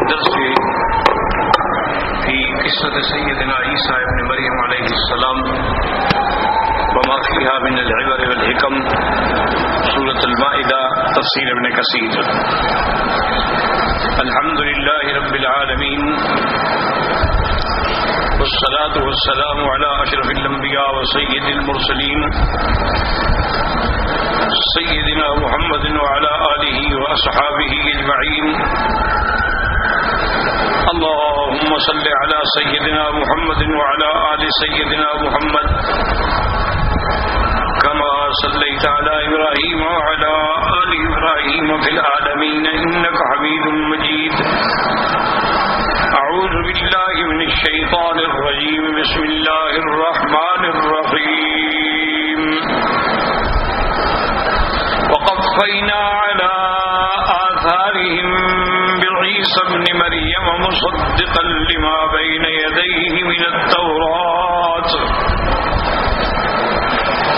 درس في قصة سيدنا عيسى ابن مريم عليه السلام وما فيها من العبر والحكم، سورة المائدة، تفسير ابن كثير۔ الحمد لله رب العالمين، والصلاة والسلام على أشرف الأنبياء وسيد المرسلين سيدنا محمد وعلى آله وأصحابه أجمعين۔ اللهم صل على سيدنا محمد وعلى آل سيدنا محمد كما صليت على إبراهيم وعلى آل إبراهيم في العالمين إنك حميد مجيد۔ أعوذ بالله من الشيطان الرجيم، بسم الله الرحمن الرحيم۔ وقفينا على آثارهم بعيسى ابن مريم مصدقا لما بين يديه من التوراة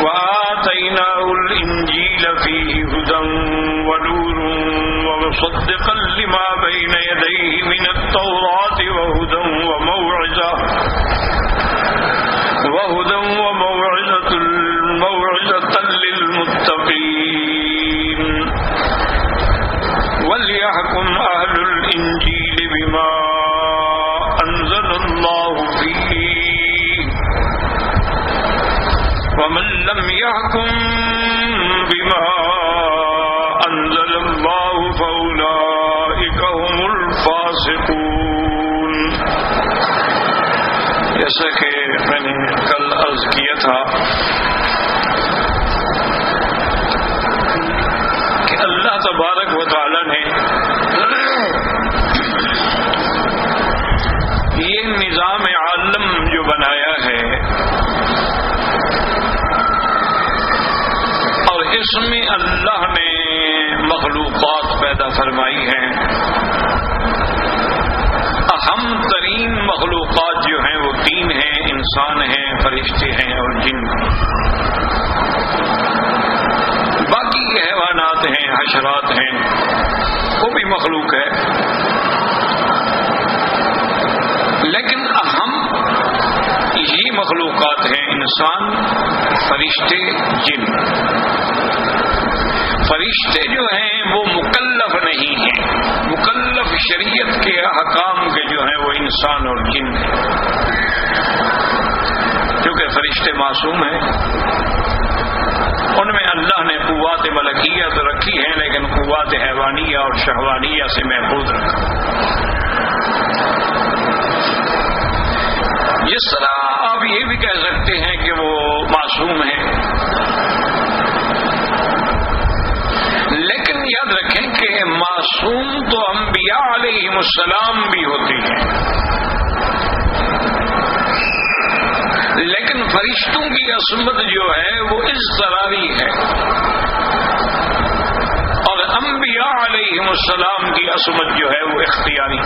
وآتيناه الإنجيل فيه هدى ونور ومصدقا لما بين يديه من التوراة وهدى وموعظة للمتقين۔ وليحكم أهل الإنجيل بما أنزل الله فيه، ومن لم يحكم بما أنزل الله فأولئك هم الفاسقون۔ جیسا کہ میں نے کل عرض کیا تھا کہ اللہ تبارک و تعالی نے یہ نظام عالم جو بنایا ہے اور اس میں اللہ نے مخلوقات پیدا فرمائی ہیں، اہم ترین مخلوقات جو ہیں وہ تین ہیں، انسان ہیں، فرشتے ہیں اور جن۔ باقی حیوانات ہیں، حشرات ہیں، وہ بھی مخلوق ہے، لیکن اہم یہ مخلوقات ہیں، انسان، فرشتے، جن۔ فرشتے جو ہیں وہ مکلف نہیں ہیں، مکلف شریعت کے احکام کے جو ہیں وہ انسان اور جن ہیں، کیونکہ فرشتے معصوم ہیں، ان میں اللہ نے قوات ملکیہ تو رکھی ہیں لیکن قوات حیوانیہ اور شہوانیہ سے محفوظ رکھا۔ جس طرح آپ یہ بھی کہہ سکتے ہیں کہ وہ معصوم ہیں، لیکن یاد رکھیں کہ معصوم تو انبیاء علیہم السلام بھی ہوتے ہیں، لیکن فرشتوں کی عصمت جو ہے وہ اضطراری ہے، اور انبیاء علیہم السلام کی عصمت جو ہے وہ اختیاری۔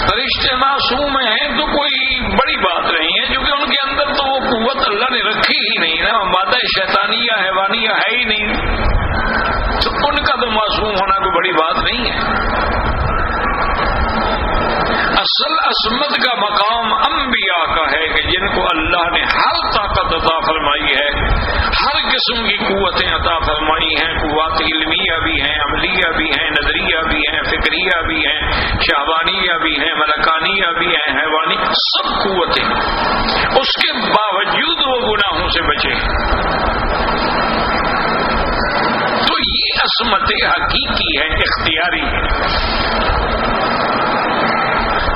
فرشتے معصوم ہیں تو کوئی بڑی بات نہیں ہے، کیونکہ ان کے اندر تو وہ قوت اللہ نے رکھی ہی نہیں نا، مادہ شیطانیہ حیوانیہ ہے ہی نہیں، تو ان کا تو معصوم ہونا کوئی بڑی بات نہیں ہے۔ اصل عصمت کا مقام انبیاء کا ہے کہ جن کو اللہ نے ہر طاقت عطا فرمائی ہے، ہر قسم کی قوتیں عطا فرمائی ہیں، قوات علمیہ بھی ہیں، عملیہ بھی ہیں، نظریہ بھی ہیں، فکریہ بھی ہیں، شہوانیہ بھی ہیں، ملکانیہ بھی ہیں، حیوانی، سب قوتیں، اس کے باوجود وہ گناہوں سے بچے۔ تو یہ عصمت حقیقی ہے، اختیاری ہے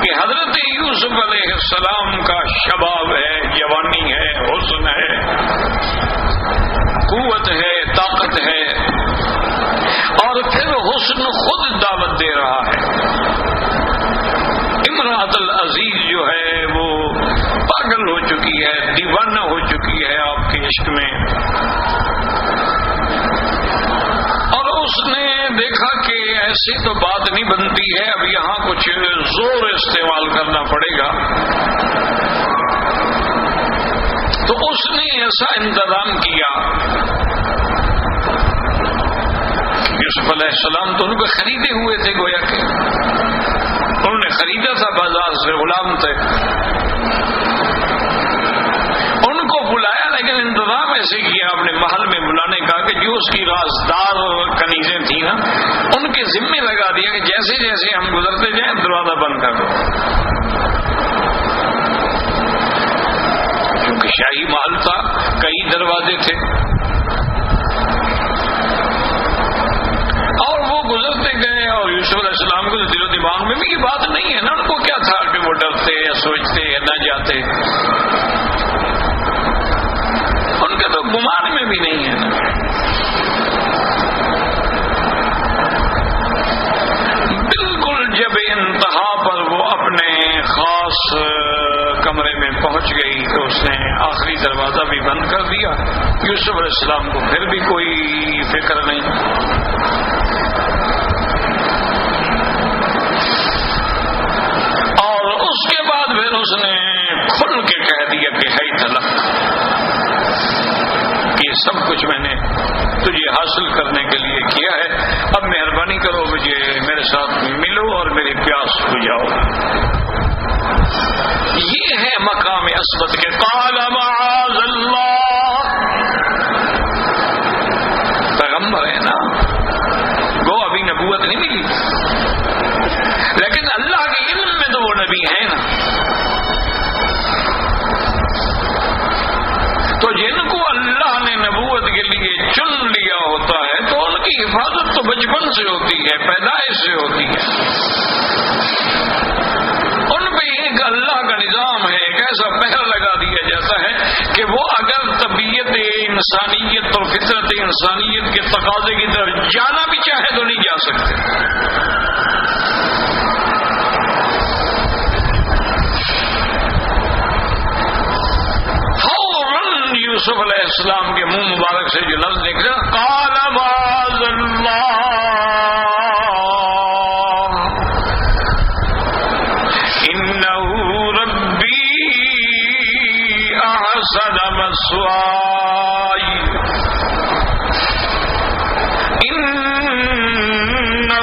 کہ حضرت یوسف علیہ السلام کا شباب ہے، جوانی ہے، حسن ہے، قوت ہے، طاقت ہے، اور پھر حسن خود دعوت دے رہا ہے۔ امراۃ العزیز جو ہے وہ پاگل ہو چکی ہے، دیوانہ ہو چکی ہے آپ کے عشق میں، اور اس نے دیکھا کہ ایسے تو بات نہیں بنتی ہے، اب یہاں کچھ زور استعمال کرنا پڑے گا، تو اس نے ایسا انتظام کیا یوسف علیہ السلام تو ان کو خریدے ہوئے تھے، گویا کہ انہوں نے خریدا تھا بازار سے، غلام تھے. ان کو بلایا لیکن انتظام ایسے کیا اپنے محل میں بلانے کا کہ جو اس کی رازدار کنیزیں تھیں نا ان کے ذمے لگا دیا کہ جیسے جیسے ہم گزرتے جائیں دروازہ بند کر دو، کیونکہ شاہی محل تھا، کئی دروازے تھے. اور وہ گزرتے گئے اور یوسف علیہ السلام کو دل و دماغ میں بھی یہ بات نہیں ہے نا، ان کو کیا تھا کہ وہ ڈرتے یا سوچتے یا نہ جاتے، ان کے تو گمان میں بھی نہیں ہے نا. بالکل جب انتہا پر وہ اپنے خاص کمرے میں پہنچ گئی تو اس نے آخری دروازہ بھی بند کر دیا. یوسف علیہ السلام کو پھر بھی کوئی فکر نہیں. اور اس کے بعد پھر اس نے کھل کے کہہ دیا کہ ہے طلب، یہ سب کچھ میں نے تجھے حاصل کرنے کے لیے کیا ہے، اب مہربانی کرو مجھے میرے ساتھ ملو اور میری پیاس بجھاؤ. یہ ہے مقام عصمت کے. قال معاذ اللہ، پیغمبر ہے نا، وہ ابھی نبوت نہیں ملی لیکن اللہ کے علم میں تو وہ نبی ہے نا. تو جن کو اللہ نے نبوت کے لیے چن لیا ہوتا ہے تو ان کی حفاظت تو بچپن سے ہوتی ہے، پیدائش سے ہوتی ہے. ان پہ ایک اللہ کا نظام ہے، ایک ایسا پہر لگا دیا جاتا ہے کہ وہ اگر طبیعت انسانیت اور فطرت انسانیت کے تقاضے کی طرف جانا بھی چاہے تو نہیں جا سکتے. یوسف علیہ السلام کے منہ مبارک سے جو لفظ نکلا قال معاذ اللہ انہ ربی احسن مثوائی انہ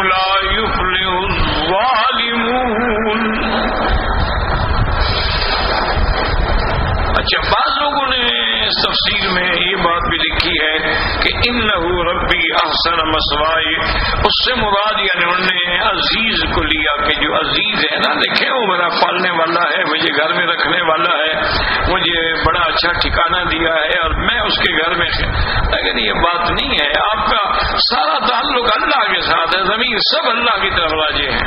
لا یفلح الظالمون. اچھا، بعض لوگوں نے اس تفسیر میں یہ بات بھی لکھی ہے کہ انہ ربی احسن مثوائی، اس سے مراد یعنی انہوں نے عزیز کو لیا کہ جو عزیز ہے نا، دیکھیں وہ میرا پالنے والا ہے، مجھے گھر میں رکھنے والا ہے، مجھے بڑا اچھا ٹھکانہ دیا ہے اور میں اس کے گھر میں. لیکن یہ بات نہیں ہے، آپ کا سارا تعلق اللہ کے ساتھ ہے، زمین سب اللہ کی طرف راجع ہے.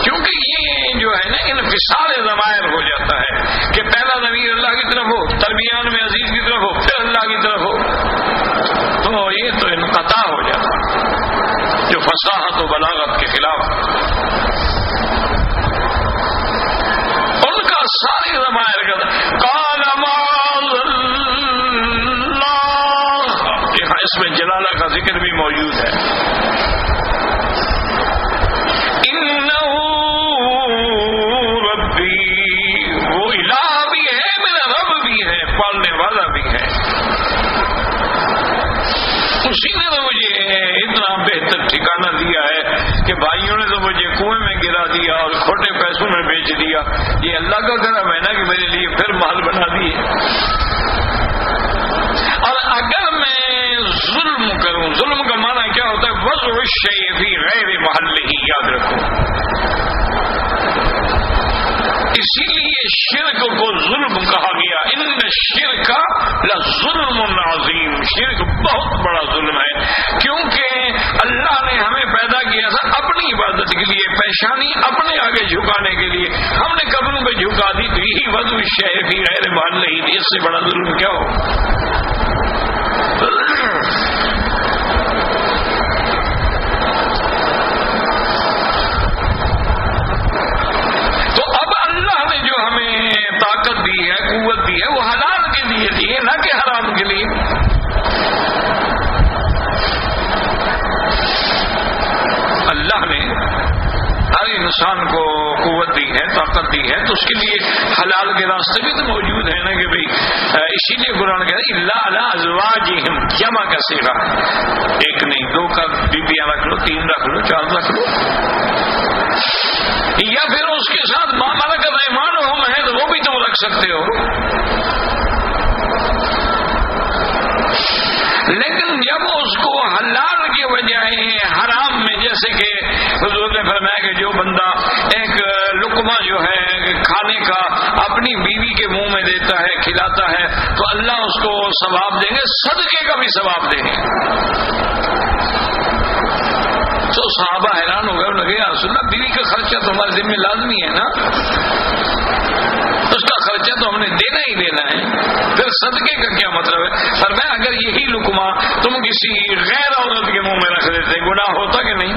کیونکہ یہ جو ہے نا انفصال ضمائر ہو جاتا ہے کہ پہلا ضمیر اللہ کی طرف ہو، درمیان میں عزیز کی طرف ہو، پھر اللہ کی طرف ہو، تو یہ تو انقطاع ہو جاتا جو فصاحت و بلاغت کے خلاف. ان کا سارے ضمائر کا قال معاذ اللہ، یہاں اس میں جلالہ کا ذکر بھی موجود ہے. اسی نے تو مجھے اتنا بہتر ٹھکانہ دیا ہے کہ بھائیوں نے تو مجھے کنویں میں گرا دیا اور کھوٹے پیسوں میں بیچ دیا. یہ اللہ کا کرم ہے نا کہ میرے لیے پھر محل بنا دیے. اور اگر میں ظلم کروں، ظلم کا معنی کیا ہوتا ہے؟ وضع الشیء فی غیر محلہ، یاد رکھو. اسی لیے شرک کو ظلم کہا گیا. ان الشرک لظلم عظیم، شرک بہت بڑا ظلم ہے، کیونکہ اللہ نے ہمیں پیدا کیا تھا اپنی عبادت کے لیے، پیشانی اپنے آگے جھکانے کے لیے، ہم نے قبروں پہ جھکا دی تو یہی وضع الشیء فی غیر محلہ، اس سے بڑا ظلم کیا ہو. طاقت دی ہے، قوت دی ہے، وہ حلال کے لیے دی ہے، نہ کہ حرام کے لیے. اللہ نے ہر انسان کو قوت دی ہے، طاقت طاقت دی ہے تو اس کے لیے حلال کے راستے بھی تو موجود ہیں نا کہ بھئی اسی لیے قرآن کہہ رہا ہے الا علی ازواجہم، جمع کا صیغہ ہے، ایک نہیں دو کا بیویاں رکھ لو، 3 رکھ لو، 4 رکھ لو، یا پھر اس کے ساتھ ما ملکت ایمانہم ہے تو وہ بھی تم رکھ سکتے ہو۔ لیکن جب اس کو حلال کے بجائے حرام میں، جیسے کہ حضور نے فرمایا کہ جو بندہ ایک لقمہ جو ہے کھانے کا اپنی بیوی کے منہ میں دیتا ہے، کھلاتا ہے، تو اللہ اس کو ثواب دیں گے، صدقے کا بھی ثواب دیں گے۔ تو صحابہ حیران ہو گئے، لگے یا رسول اللہ بیوی کا خرچہ تو ہمارے ذمہ لازمی ہے نا، اس کا خرچہ تو ہم نے دینا ہی دینا ہے، پھر صدقے کا کیا مطلب ہے؟ فرمایا اگر یہی لقمہ تم کسی غیر عورت کے منہ میں رکھ دیتے گناہ ہوتا کہ نہیں؟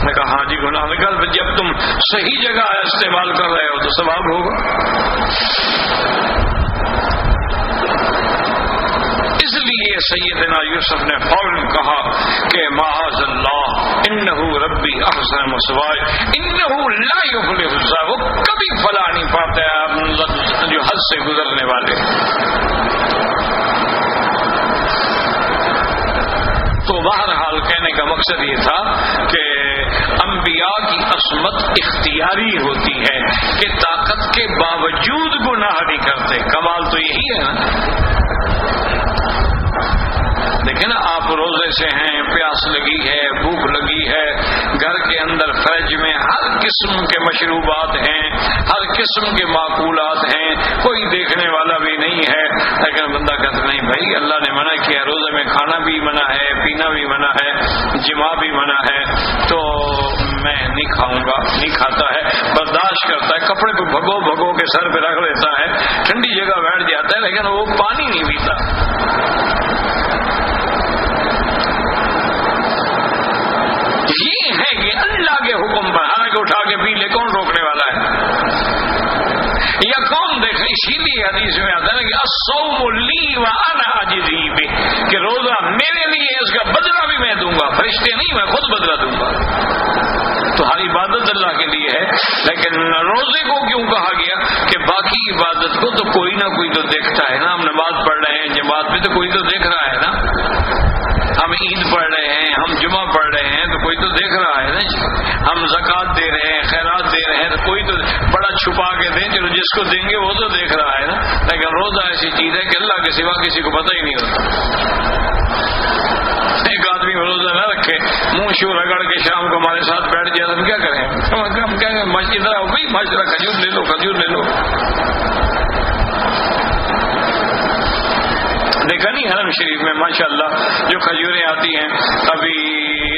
میں کہا ہاں جی گناہ نکل، جب تم صحیح جگہ استعمال کر رہے ہو تو ثواب ہوگا۔ اس لیے سیدنا یوسف نے فوراً کہا کہ معاذ اللہ انہ ربی احسن مثوای انہ لا یفلح الظالمون، وہ کبھی فلاح نہیں پاتے جو حد سے گزرنے والے۔ تو بہرحال کہنے کا مقصد یہ تھا کہ انبیاء کی عصمت اختیاری ہوتی ہے کہ طاقت کے باوجود گناہ نہیں کرتے، کمال تو یہی ہے نا۔ دیکھیں نا آپ روزے سے ہیں، پیاس لگی ہے، بھوک لگی ہے، گھر کے اندر فریج میں ہر قسم کے مشروبات ہیں، ہر قسم کے معقولات ہیں، کوئی دیکھنے والا بھی نہیں ہے، لیکن بندہ کہتا نہیں بھائی اللہ نے منع کیا، روزے میں کھانا بھی منع ہے، پینا بھی منع ہے، جماع بھی منع ہے، تو میں نہیں کھاؤں گا، نہیں کھاتا ہے، برداشت کرتا ہے، کپڑے کو بھگو بھگو کے سر پہ رکھ لیتا ہے، ٹھنڈی جگہ بیٹھ جاتا ہے، لیکن وہ پانی نہیں پیتا۔ یہ ہے کہ اللہ کے حکم پر حالانکہ اٹھا کے پی لے، کون روکنے والا ہے یا کون دیکھے؟ اسی لیے حدیث میں آتا ہے کہ الصوم لی وانا اجزی بہ، کہ روزہ میرے لیے، اس کا بدلہ بھی میں دوں گا، فرشتے نہیں، میں خود بدلہ دوں گا۔ تو ہر عبادت اللہ کے لیے ہے، لیکن روزے کو کیوں کہا گیا کہ باقی عبادت کو تو کوئی نہ کوئی تو دیکھتا ہے نا، ہم نماز پڑھ رہے ہیں جماعت میں تو کوئی تو دیکھ رہا ہے نا، ہم عید پڑھ رہے ہیں، ہم جمعہ پڑھ رہے ہیں تو کوئی تو دیکھ رہا ہے نا، ہم زکوٰۃ دے رہے ہیں، خیرات دے رہے ہیں تو کوئی تو بڑا چھپا کے دیں، چلو جس کو دیں گے وہ تو دیکھ رہا ہے نا، لیکن روزہ ایسی چیز ہے کہ اللہ کے سوا کسی کو پتہ ہی نہیں ہوتا۔ ایک آدمی روزہ نہ رکھے، منہ شو رگڑ کے شام کو ہمارے ساتھ بیٹھ جائے تو ہم کیا کریں؟ ہم کہیں گے مسجد آؤ بھائی، معاشرہ کھجور لے لو، کھجور لے لو۔ دیکھا نہیں حرم شریف میں ماشاءاللہ جو کھجوریں آتی ہیں، ابھی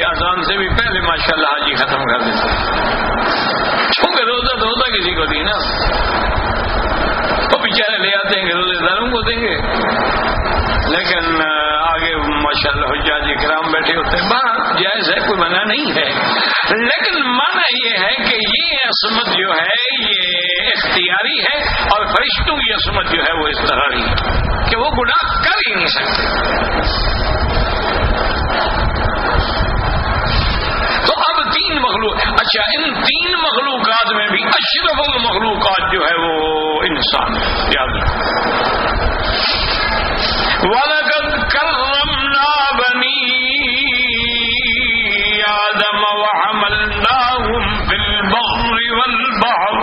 اذان سے بھی پہلے ماشاءاللہ حاجی ختم کر دیتے ہیں، چونکہ روزہ تو ہوتا کسی کو دی نا، وہ بیچارے لے آتے ہیں کہ روزے داروں کو دیں گے، لیکن آگے ماشاءاللہ حجاج کرام بیٹھے ہوتے ہیں۔ بات جائز ہے، کوئی منع نہیں ہے، لیکن منع یہ ہے کہ یہ عصمت جو ہے یہ اختیاری ہے، اور فرشتوں کی عصمت جو ہے وہ اس طرح ہے کہ وہ گناہ کر ہی نہیں سکتے۔ تو اب 3 مخلوق، اچھا ان 3 مخلوقات میں بھی اشرف المخلوقات جو ہے وہ انسان، یاد رکھو۔ وَلَقَدْ كَرَّمْنَا بَنِي آدَمَ وَحَمَلْنَاهُمْ فِي الْبَرِّ وَالْبَحْرِ،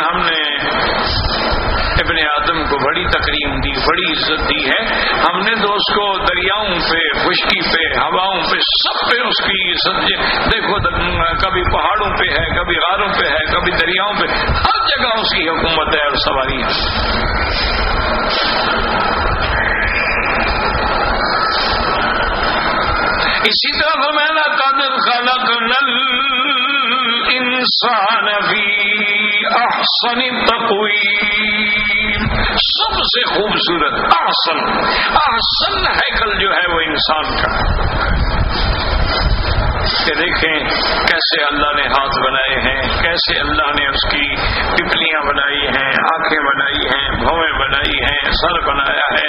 ہم نے ابن آدم کو بڑی تکریم دی، بڑی عزت دی ہے، ہم نے تو اس کو دریاؤں پہ، خشکی پہ، ہواؤں پہ، سب پہ اس کی عزت، دیکھو کبھی پہاڑوں پہ ہے، کبھی غاروں پہ ہے، کبھی دریاؤں پہ، ہر جگہ اس کی حکومت ہے اور سواری ہے۔ اسی طرح فرمایا لقد خلقنا الانسان فی احسن تقویم، سب سے خوبصورت احسن ہیکل جو ہے وہ انسان کا، کہ دیکھیں کیسے اللہ نے ہاتھ بنائے ہیں، کیسے اللہ نے اس کی پپلیاں بنائی ہیں، آنکھیں بنائی ہیں، بھویں بنائی ہیں، سر بنایا ہے،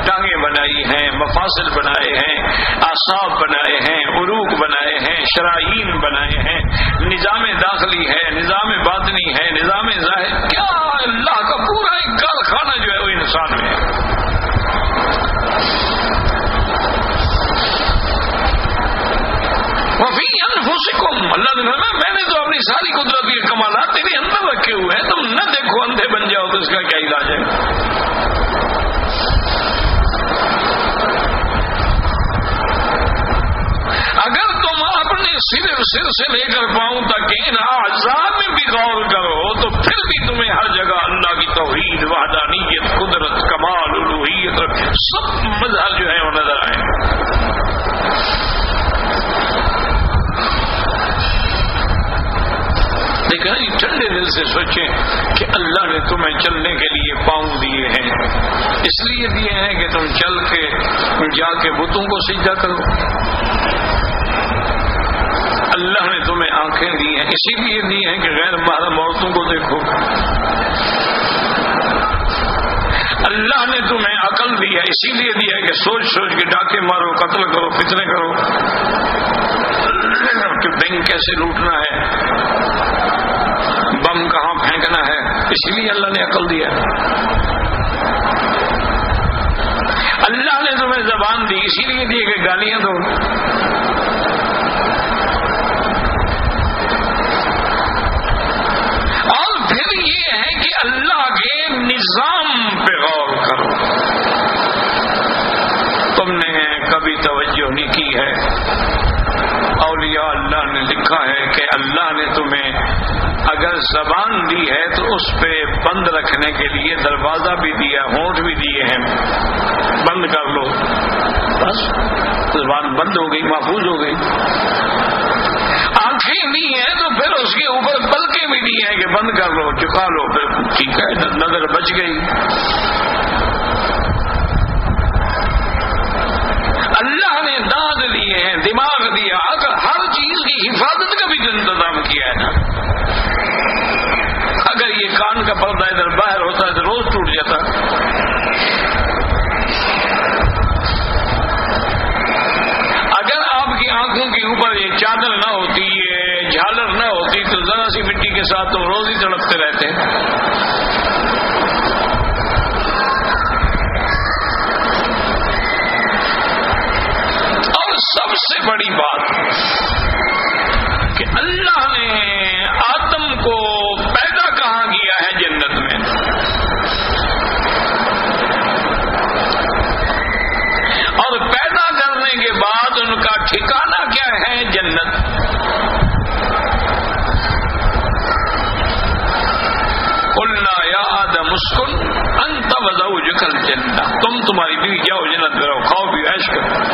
ٹانگیں بنائی ہیں، مفاصل مفاصل بنائے ہیں، اعصاب بنائے ہیں، عروق بنائے ہیں، شرائین بنائے ہیں، نظام داخلی ہے، نظام باطنی ہے، نظام ظاہر، کیا اللہ کا پورا ایک کارخانہ جو ہے وہ انسان میں ہے۔ وفی انفسکم، اللہ نے فرمایا میں نے تو اپنی ساری قدرت کے کمالات تیرے اندر رکھے ہوئے ہیں، تم نہ دیکھو اندھے بن جاؤ تو اس کا کیا علاج ہے؟ اگر تم اپنے سر سے لے کر پاؤں تک ان اعضاء میں بھی غور کرو تو پھر بھی تمہیں ہر جگہ اللہ کی توحید، وحدانیت، قدرت، کمال، الوہیت سب مظہر جو ہے وہ نظر آئیں۔ لیکن ٹھنڈے دل سے سوچیں کہ اللہ نے تمہیں چلنے کے لیے پاؤں دیے ہیں، اس لیے دیے ہیں کہ تم چل کے جا کے بتوں کو سجدہ کرو۔ اللہ نے تمہیں آنکھیں دی ہیں، اسی لیے دی ہیں کہ غیر محرم عورتوں کو دیکھو۔ اللہ نے تمہیں عقل دی ہے، اسی لیے دی ہے کہ سوچ سوچ کے ڈاکے مارو، قتل کرو، فتنے کرو، کہ بینک کیسے لوٹنا ہے، بم کہاں پھینکنا ہے، اسی لیے اللہ نے عقل دیا۔ اللہ نے تمہیں زبان دی، اسی لیے دی کہ گالیاں دو۔ اور پھر یہ ہے کہ اللہ کے نظام پہ غور کرو۔ تم نے کبھی توجہ نہیں کی ہے، اولیاء اللہ نے لکھا ہے کہ اللہ نے تمہیں اگر زبان دی ہے تو اس پہ بند رکھنے کے لیے دروازہ بھی دیا، ہونٹ بھی دیے ہیں، بند کر لو، بس زبان بند ہو گئی، محفوظ ہو گئی۔ آنکھیں دی ہیں تو پھر اس کے اوپر پلکیں بھی دی ہیں کہ بند کر لو، چکا لو، پھر ٹھیک ہے، نظر بچ گئی۔ اللہ نے دانت دیے ہیں، دماغ دیا، اگر ہر چیز کی حفاظت کا بھی انتظام کیا ہے نا۔ اگر یہ کان کا پردہ ادھر باہر ہوتا ہے تو روز ٹوٹ جاتا۔ اگر آپ کی آنکھوں کے اوپر یہ چادر نہ ہوتی، یہ جھالر نہ ہوتی تو ذرا سی مٹی کے ساتھ تم روز ہی تڑپتے رہتے۔ اور سب سے بڑی بات کہ اللہ نے آدم کو پیدا کہاں کیا ہے؟ جنت میں۔ اور پیدا کرنے کے بعد ان کا ٹھکانہ کیا ہے؟ جنت۔ قلنا یا آدم اسکن انت وزوجک الجنہ، تم تمہاری بیوی جاؤ جنت میں رہو، کھاؤ پیو، عیش کرو۔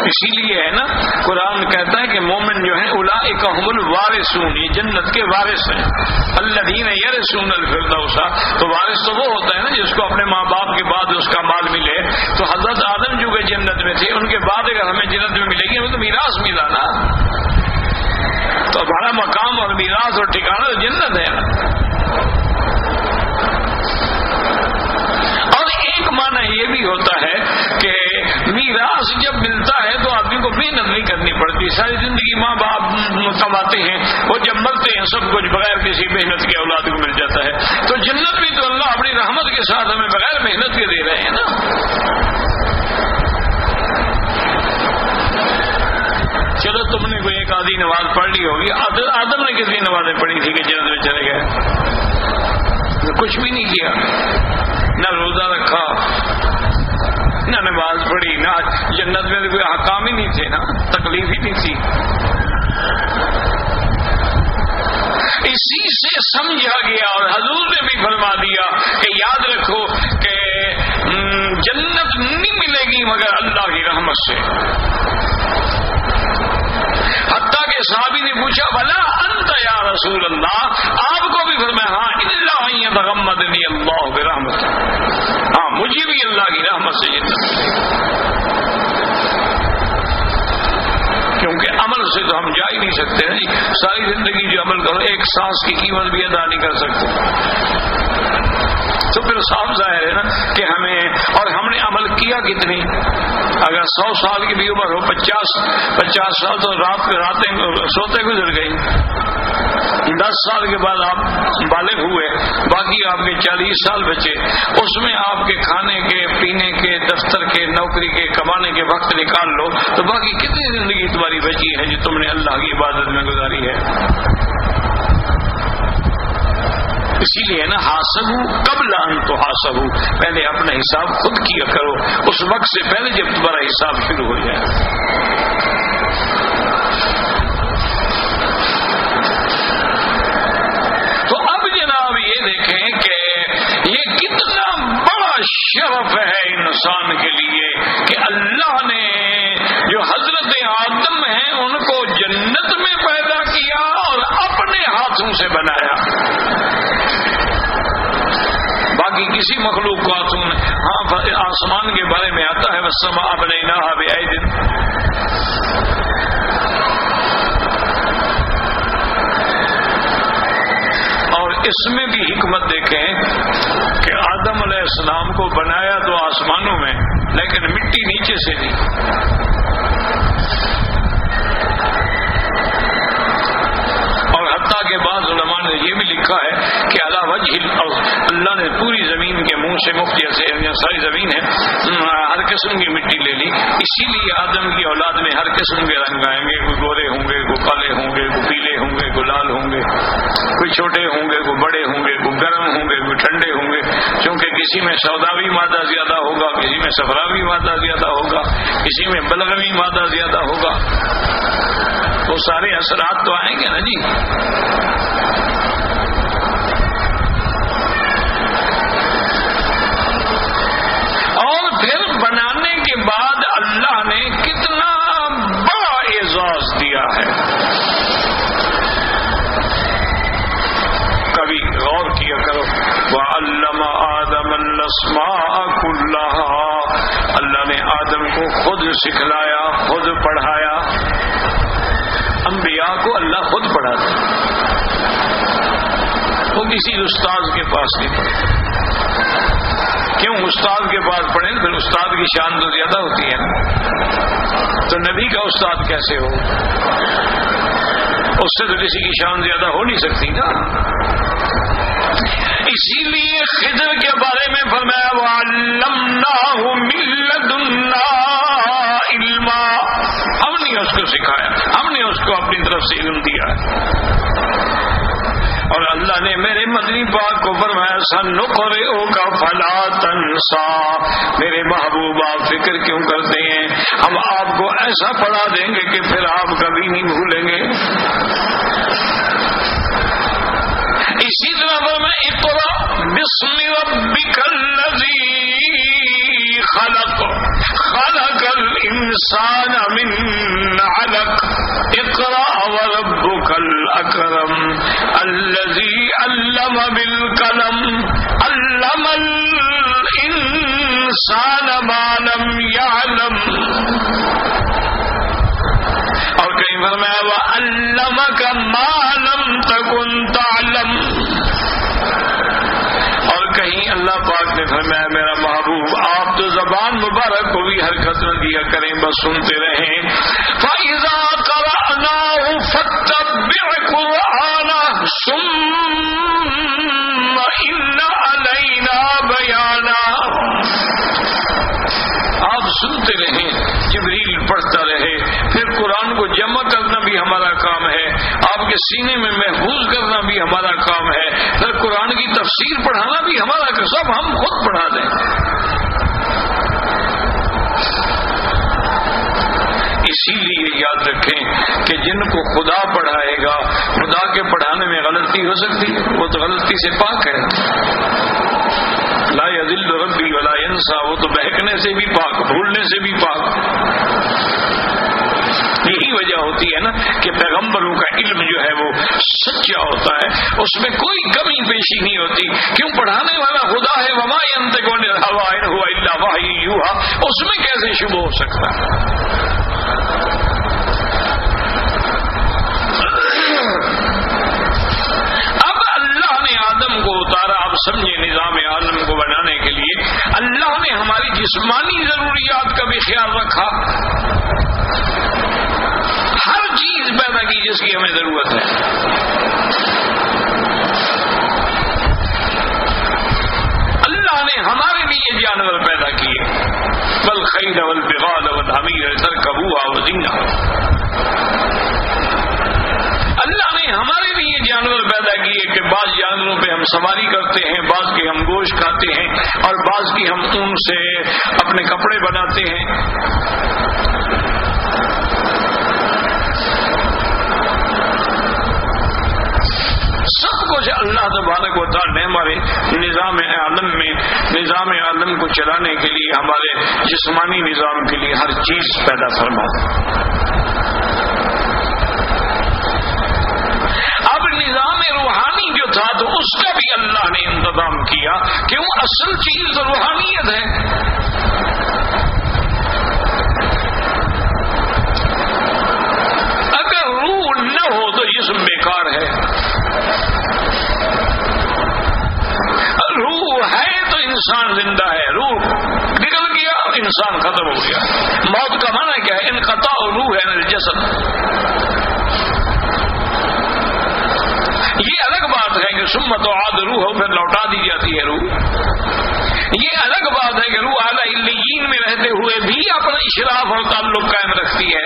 اسی لیے ہے نا قرآن کہتا ہے کہ مومن جو ہیں اولئک هم الوارثون، یہ جنت کے وارث ہیں۔ الذین یرثون الفردوس، تو وارث تو وہ ہوتا ہے نا جس کو اپنے ماں باپ کے بعد اس کا مال ملے۔ تو حضرت آدم جو کہ جنت میں تھے، ان کے بعد اگر ہمیں جنت میں ملے گی ہمیں تو میراث ملا نا، تو ہمارا مقام اور میراث اور ٹھکانہ تو جنت ہے نا۔ اور ایک معنی یہ بھی ہوتا ہے کہ میراث جب ملتا ہے تو آدمی کو محنت نہیں کرنی پڑتی، ساری زندگی ماں باپ کماتے ہیں، وہ جب مرتے ہیں سب کچھ بغیر کسی محنت کے اولاد کو مل جاتا ہے۔ تو جنت بھی تو اللہ اپنی رحمت کے ساتھ ہمیں بغیر محنت کے دے رہے ہیں نا۔ چلو تم نے کوئی ایک آدھی نماز پڑھ لی ہوگی، آدم نے کتنی نمازیں پڑھی تھی کہ جنت میں چلے گئے؟ کچھ بھی نہیں کیا، نہ روزہ رکھا، نہ نماز پڑھی، نہ جنت میں کوئی احکام ہی نہیں تھے نا، تکلیف ہی نہیں تھی۔ اسی سے سمجھا گیا اور حضور نے بھی فرما دیا کہ یاد رکھو کہ جنت نہیں ملے گی مگر اللہ کی رحمت سے۔ حتیٰ کہ صحابی نے پوچھا بلا انت یا رسول اللہ، آپ کو بھی فرمایا ہاں، الا ان یتغمدنی اللہ برحمتہ، ہاں مجھے بھی اللہ کی رحمت سے کیونکہ عمل سے تو ہم جا ہی نہیں سکتے ہیں، ساری زندگی جو عمل کرو ایک سانس کی قیمت بھی ادا نہیں کر سکتے۔ تو پھر صاف ظاہر ہے نا کہ ہمیں، اور ہم نے عمل کیا کتنی. اگر 100 سال کی بھی عمر ہو، 50 سال تو راتیں سوتے گزر گئی. 10 سال کے بعد آپ بالغ ہوئے، باقی آپ کے 40 سال بچے، اس میں آپ کے کھانے کے، پینے کے، دفتر کے، نوکری کے، کمانے کے وقت نکال لو تو باقی کتنی زندگی تمہاری بچی ہے جو تم نے اللہ کی عبادت میں گزاری ہے. اسی لیے نا حاسبو قبل ان تحاسبو، پہلے اپنا حساب خود کیا کرو اس وقت سے پہلے جب تمہارا حساب شروع ہو جائے. تو اب جناب یہ دیکھیں کہ یہ کتنا بڑا شرف ہے انسان کے لیے کہ اللہ نے جو حضرت آدم ہیں ان کو جنت میں پیدا کیا اور اپنے ہاتھوں سے بنایا. باقی کسی مخلوق کو ہاتھوں نے، ہاں آسمان کے بارے میں آتا ہے والسماء بنيناها بأيد. اور اس میں بھی حکمت دیکھیں کہ آدم علیہ السلام کو بنایا تو آسمانوں میں، لیکن مٹی نیچے سے نہیں. اور حتیٰ کہ بعض علماء نے یہ بھی لکھا ہے کہ علی وجہ اللہ نے پوری زمین کے منہ سے مفت سے، ساری زمین ہے، ہر قسم کی مٹی لے لی. اسی لیے آدم کی اولاد میں ہر قسم کے رنگ آئیں گے، کوئی گورے ہوں گے، کوئی کالے ہوں گے، کوئی پیلے ہوں گے، کوئی لال ہوں گے، کوئی چھوٹے ہوں گے، کوئی بڑے ہوں گے، کوئی گرم ہوں گے، کوئی ٹھنڈے ہوں گے، کیونکہ کسی میں سوداوی مادہ زیادہ ہوگا، کسی میں صفراوی مادہ زیادہ ہوگا، کسی میں بلغمی مادہ زیادہ ہوگا. وہ سارے اثرات تو آئیں گے نا جی. اور پھر بنانے کے بعد اللہ نے کتنا بڑا اعزاز دیا ہے. کبھی غور کیا کرو. وَعَلَّمَ آدَمَ الْأَسْمَاءَ كُلَّهَا، اللہ نے آدم کو خود سکھلایا، خود پڑھایا. انبیاء کو اللہ خود پڑھاتا، وہ کسی استاد کے پاس نہیں پڑھتا. کیوں؟ استاد کے پاس پڑھیں پھر استاد کی شان تو زیادہ ہوتی ہے نا. تو نبی کا استاد کیسے ہو؟ اس سے تو کسی کی شان زیادہ ہو نہیں سکتی نا. اسی لیے خضر کے بارے میں فرمایا وَعَلَّمْنَاهُ مِن لَّدُنَّا عِلْمًا، ہم نے اس کو سکھایا، ہم نے اس کو اپنی طرف سے علم دیا. اور اللہ نے میرے مدنی پاک کو فرمایا سَنُقْرِئُكَ فَلَا تَنسَىٰ، میرے محبوب آپ فکر کیوں کرتے ہیں، ہم آپ کو ایسا پڑھا دیں گے کہ پھر آپ کبھی نہیں بھولیں گے. اسی طرح فرمایا اقرأ بسم ربک الذی خلق خلق الانسان من علق اقرأ وربک الاکرم الذی علم بالقلم علم الانسان ما لم یعلم. اور کہیں فرمایا وَعَلَّمَكَ مَا لَمْ تَكُنْ تَعْلَمْ. اور کہیں اللہ پاک نے فرمایا میرا محبوب آپ تو زبان مبارک کو بھی حرکت نہ دیا کریں، بس سنتے رہیں. فَإِذَا قَرَأْنَاهُ فَاتَّبِعْ قُرْآنَهُ ثُمَّ إِنَّ عَلَيْنَا بَيَانَهُ. آپ سنتے رہیں، جبریل پڑھتا رہے، پھر قرآن کو جمع کرنا بھی ہمارا کام ہے، آپ کے سینے میں محفوظ کرنا بھی ہمارا کام ہے، پھر قرآن کی تفسیر پڑھانا بھی ہمارا کام، سب ہم خود پڑھا دیں. اسی لیے یاد رکھیں کہ جن کو خدا پڑھائے گا، خدا کے پڑھانے میں غلطی ہو سکتی ہے، وہ تو غلطی سے پاک ہے. لا یضل ربی ولا ینسا، وہ تو بہکنے سے بھی پاک، بھولنے سے بھی پاک. یہی وجہ ہوتی ہے نا کہ پیغمبروں کا علم جو ہے وہ سچا ہوتا ہے، اس میں کوئی کمی پیشی نہیں ہوتی. کیوں؟ پڑھانے والا خدا ہے. وما ينطق عن الهوى ان هو الا وحی یوحى، اس میں کیسے شبہ ہو سکتا ہے؟ اب اللہ نے آدم کو اتارا. اب سمجھے نظام عالم جسمانی ضروریات کا بھی خیال رکھا، ہر چیز پیدا کی جس کی ہمیں ضرورت ہے۔ اللہ نے ہمارے لیے جانور پیدا کیے، والخیل والبغال والحمیر ترکبوها وزینہ۔ اللہ نے ہمارے لیے جانور پیدا کیے کہ بعض جانوروں پہ ہم سواری کرتے ہیں، بعض کی ہم گوشت کھاتے ہیں، اور بعض کی ہم اون سے اپنے کپڑے بناتے ہیں۔ سب کچھ اللہ تبارک و تعالی نے ہمارے نظام عالم کو چلانے کے لیے، ہمارے جسمانی نظام کے لیے ہر چیز پیدا فرما۔ اب نظام روحانی جو تھا تو اس کا بھی اللہ نے انتظام کیا، کیوں؟ اصل چیز روحانیت ہے۔ اگر روح نہ ہو تو جسم بیکار ہے، روح ہے تو انسان زندہ ہے، روح نکل گیا انسان ختم ہو گیا۔ موت کا معنی کیا ہے؟ انقطاع روح ہے الجسد۔ یہ الگ بات ہے کہ ثم تعاد روح، پھر لوٹا دی جاتی ہے روح۔ یہ الگ بات ہے کہ روح اعلی علیین میں رہتے ہوئے بھی اپنا اشراف اور تعلق قائم رکھتی ہے،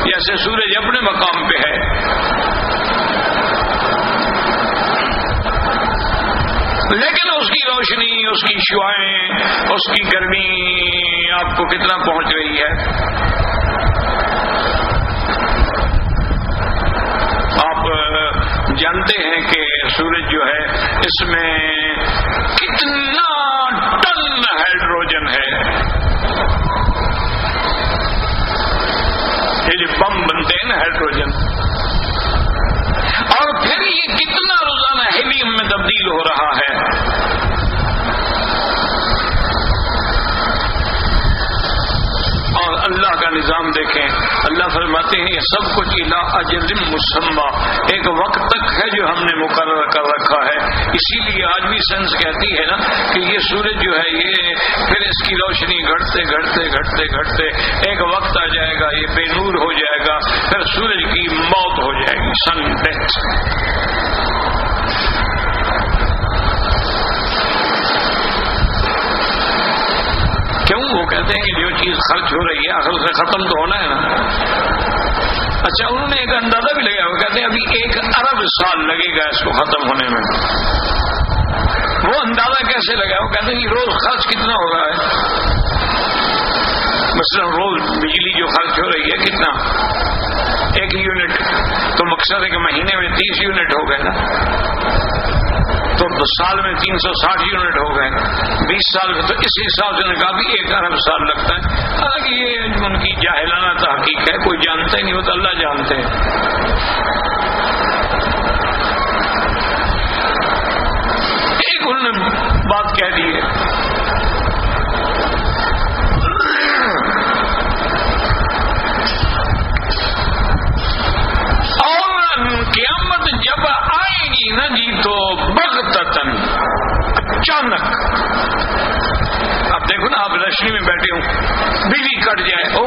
جیسے سورج اپنے مقام پہ ہے۔ لیکن اس کی روشنی، اس کی شعاعیں، اس کی گرمی آپ کو کتنا پہنچ رہی ہے؟ آپ جانتے ہیں کہ سورج جو ہے اس میں کتنا ٹن ہائیڈروجن ہے، یہ جو بم بنتے ہیں نا ہائیڈروجن، اور پھر یہ کتنا روزانہ ہیلیم میں تبدیل ہو رہا ہے۔ اور اللہ کا نظام دیکھیں، اللہ فرماتے ہیں یہ سب کچھ الی اجل مسمى، ایک وقت تک ہے جو ہم نے مقرر کر رکھا ہے۔ اسی لیے آج بھی سائنس کہتی ہے نا کہ یہ سورج جو ہے یہ پھر اس کی روشنی گھٹتے گھٹتے گھٹتے گھٹتے ایک وقت آ جائے گا یہ بے نور ہو جائے گا، پھر سورج کی موت ہو جائے گی، سن ڈیتھ۔ کیوں؟ وہ کہتے ہیں کہ جو چیز خرچ ہو رہی ہے آخر اسے ختم تو ہونا ہے نا۔ اچھا، انہوں نے ایک اندازہ بھی لگایا، وہ کہتے ہیں ابھی 1 ارب سال لگے گا اس کو ختم ہونے میں۔ وہ اندازہ کیسے لگا؟ وہ کہتے ہیں کہ روز خرچ کتنا ہو رہا ہے، مثلا روز بجلی جو خرچ ہو رہی ہے کتنا، 1 یونٹ، تو مقصد ہے کہ مہینے میں 30 یونٹ ہو گئے نا، تو سال میں 360 یونٹ ہو گئے، 20 سال میں، تو اس حساب سے کہا بھی 1 ارب سال لگتا ہے۔ حالانکہ یہ ان کی جاہلانہ تحقیق ہے، کوئی جانتا ہی نہیں ہوتا، اللہ جانتے ہیں۔ ایک انہوں نے بات کہہ دی ہے، اور قیامت جب آئے گی نا جی تو بغتتن، اچانک، اب دیکھو نا آپ روشنی میں بیٹھے ہوں، بجلی کٹ جائے، او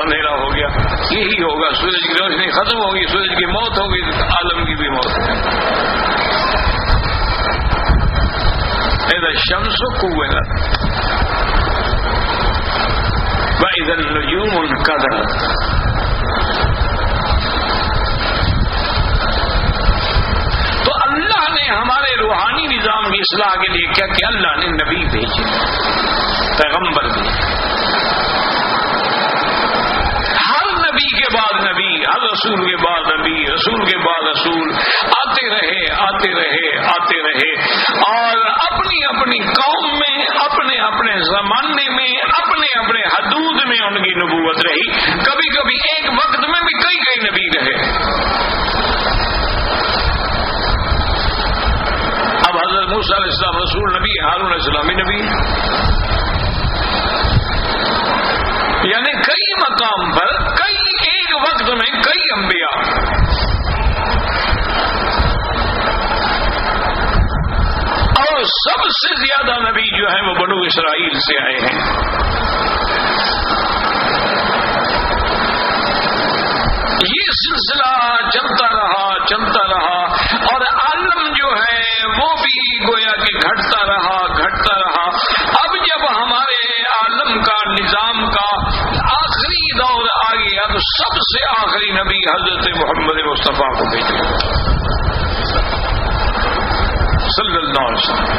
اندھیرا ہو گیا، یہی ہوگا، سورج کی روشنی ختم ہوگی، سورج کی موت ہوگی، عالم کی بھی موت ہوگی۔ اذا الشمس كورت واذا النجوم انكدرت۔ تو اللہ نے ہمارے روحانی نظام کی اصلاح کے لیے کیا کہ اللہ نے نبی بھیجے، پیغمبر بھیجے، ہر نبی کے بعد نبی، ہر رسول کے بعد نبی، رسول کے بعد رسول آتے رہے آتے رہے آتے رہے، اور اپنی اپنی قوم میں، اپنے اپنے زمانے میں، اپنے اپنے حدود میں ان کی نبوت رہی۔ کبھی کبھی ایک وقت میں بھی کئی کئی نبی رہے۔ اب حضرت موسیٰ علیہ السلام رسول نبی، ہارون علیہ السلام بھی نبی، یعنی کئی مقام پر کئی ایک وقت میں کئی انبیاء۔ اور سب سے زیادہ نبی جو ہیں وہ بنو اسرائیل سے آئے ہیں. یہ سلسلہ چلتا رہا اور عالم جو ہے وہ بھی گویا کہ گھٹتا رہا. اب جب ہمارے عالم کا نظام کا آخری دور آ گیا تو سب سے آخری نبی حضرت محمد مصطفیٰ کو بھیجا صلی اللہ علیہ وسلم.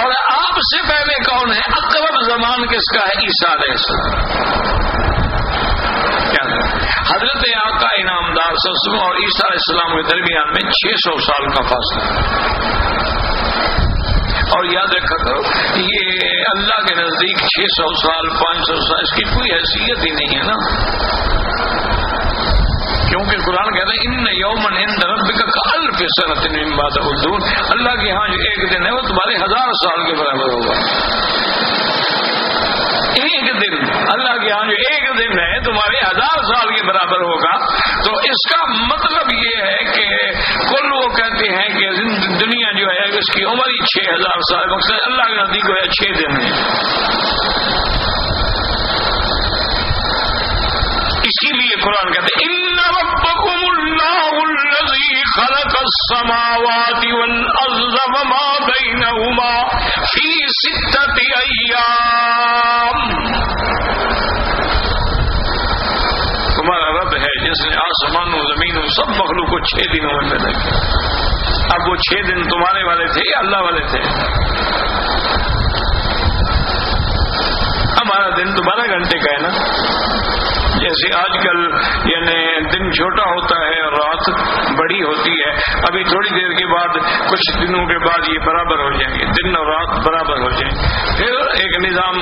اور آپ سے پہلے کون ہے؟ اقرب زمان کس کا ہے؟ عیسیٰ علیہ السلام. حضرت آقا انعامدار صلی اللہ علیہ وسلم اور عیسیٰ علیہ السلام کے درمیان میں 600 سال کا فاصلہ. اور یاد رکھا کرو یہ اللہ کے نزدیک 600 سال 500 سال اس کی کوئی حیثیت ہی نہیں ہے نا. کیونکہ قرآن کہتا ہے ان یومن عند ربک کالف سنۃ مما تعدون. اللہ کے ہاں جو ایک دن ہے وہ تمہارے 1000 سال کے برابر ہوگا. ایک دن اللہ کے ہاں جو ایک دن ہے تمہارے 1000 سال کے برابر ہوگا. تو اس کا مطلب یہ ہے کہ کل وہ کہتے ہیں کہ دنیا جو ہے اس کی عمر ہی 6000 سال. مقصد اللہ کے نزدیک ہے 6 دن ہے. اسی لیے قرآن کہتے ہیں ان ربکم اللہ الذی خلق السماوات والارض وما بینہما فی 6 ایام. تمہارا رب ہے جس نے آسمانوں زمینوں سب مخلوق کو 6 دنوں میں پیدا کیا. اب وہ 6 دن تمہارے والے تھے یا اللہ والے تھے؟ ہمارا دن تو 12 گھنٹے کا ہے نا. جیسے آج کل یعنی دن چھوٹا ہوتا ہے اور رات بڑی ہوتی ہے. ابھی تھوڑی دیر کے بعد کچھ دنوں کے بعد یہ برابر ہو جائیں گے, دن اور رات برابر ہو جائیں گے. پھر ایک نظام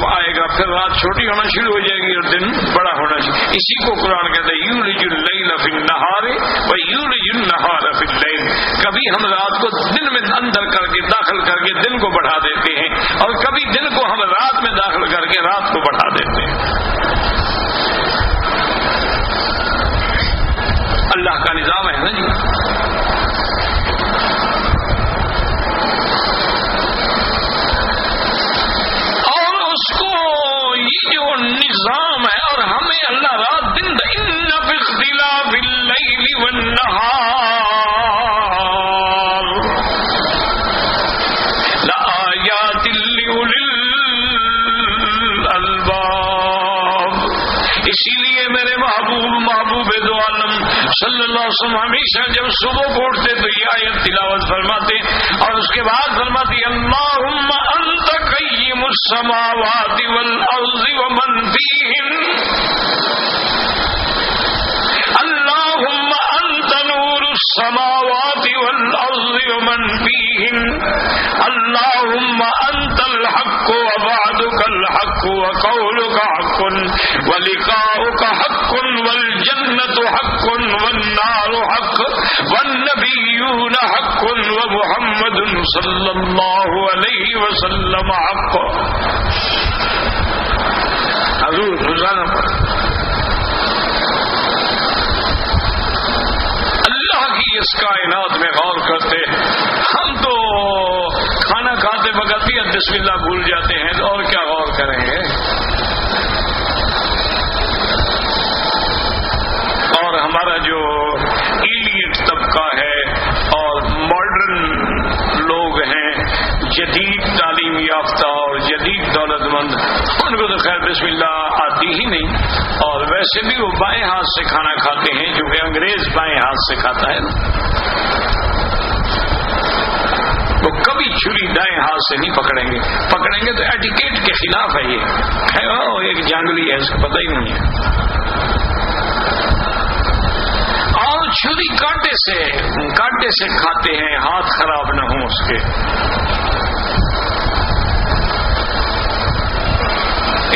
آئے گا, پھر رات چھوٹی ہونا شروع ہو جائے گی اور دن بڑا ہونا شروع. اسی کو قرآن کہتا ہے یولج اللیل فی النہار و یولج النہار فی اللیل. کبھی ہم رات کو دن میں اندر کر کے داخل کر کے دن کو بڑھا دیتے ہیں اور کبھی دن کو ہم رات میں داخل کر کے رات کو بڑھا دیتے ہیں. اللہ کا نظام ہے نا جی. اور اس کو یہ جو نظام ہے اور ہمیں اللہ رات دن ان فی اختلاف اللیل والنہار لآیات لأولی الالباب. اسی لیے میرے محبوب دو عالم صلی اللہ علیہ وسلم ہمیشہ جب صبح کو اٹھتے تو یہ آیت تلاوت فرماتے اور اس کے بعد فرماتی اللہم انت قیم السماوات والارض ومن فیہن اللہم انت نور السماوات والارض ومن فیہن اللہم انت الحق ووعدک الحق وقولک حق ولقاؤک حق والجنة حق والنار حق والنبیون حق ومحمد صلی اللہ علیہ وسلم حق. حضور روزانہ پر اللہ کی اس کائنات میں غور کرتے. ہم تو کھانا کھاتے وقت بھی بسم اللہ بھول جاتے ہیں اور کیا غور کریں گے. اور ہمارا جو ایلیٹ طبقہ ہے اور ماڈرن لوگ ہیں, جدید تعلیم یافتہ اور جدید دولت مند, ان کو تو خیر بسم اللہ آتی ہی نہیں. اور ویسے بھی وہ بائیں ہاتھ سے کھانا کھاتے ہیں کیونکہ انگریز بائیں ہاتھ سے کھاتا ہے نا. وہ کبھی چھری دائیں ہاتھ سے نہیں پکڑیں گے تو ایٹیکیٹ کے خلاف ہے. یہ ایک جانگلی ہے, اس کو پتہ ہی نہیں ہے. اور چھری کانٹے سے کھاتے ہیں, ہاتھ خراب نہ ہوں اس کے.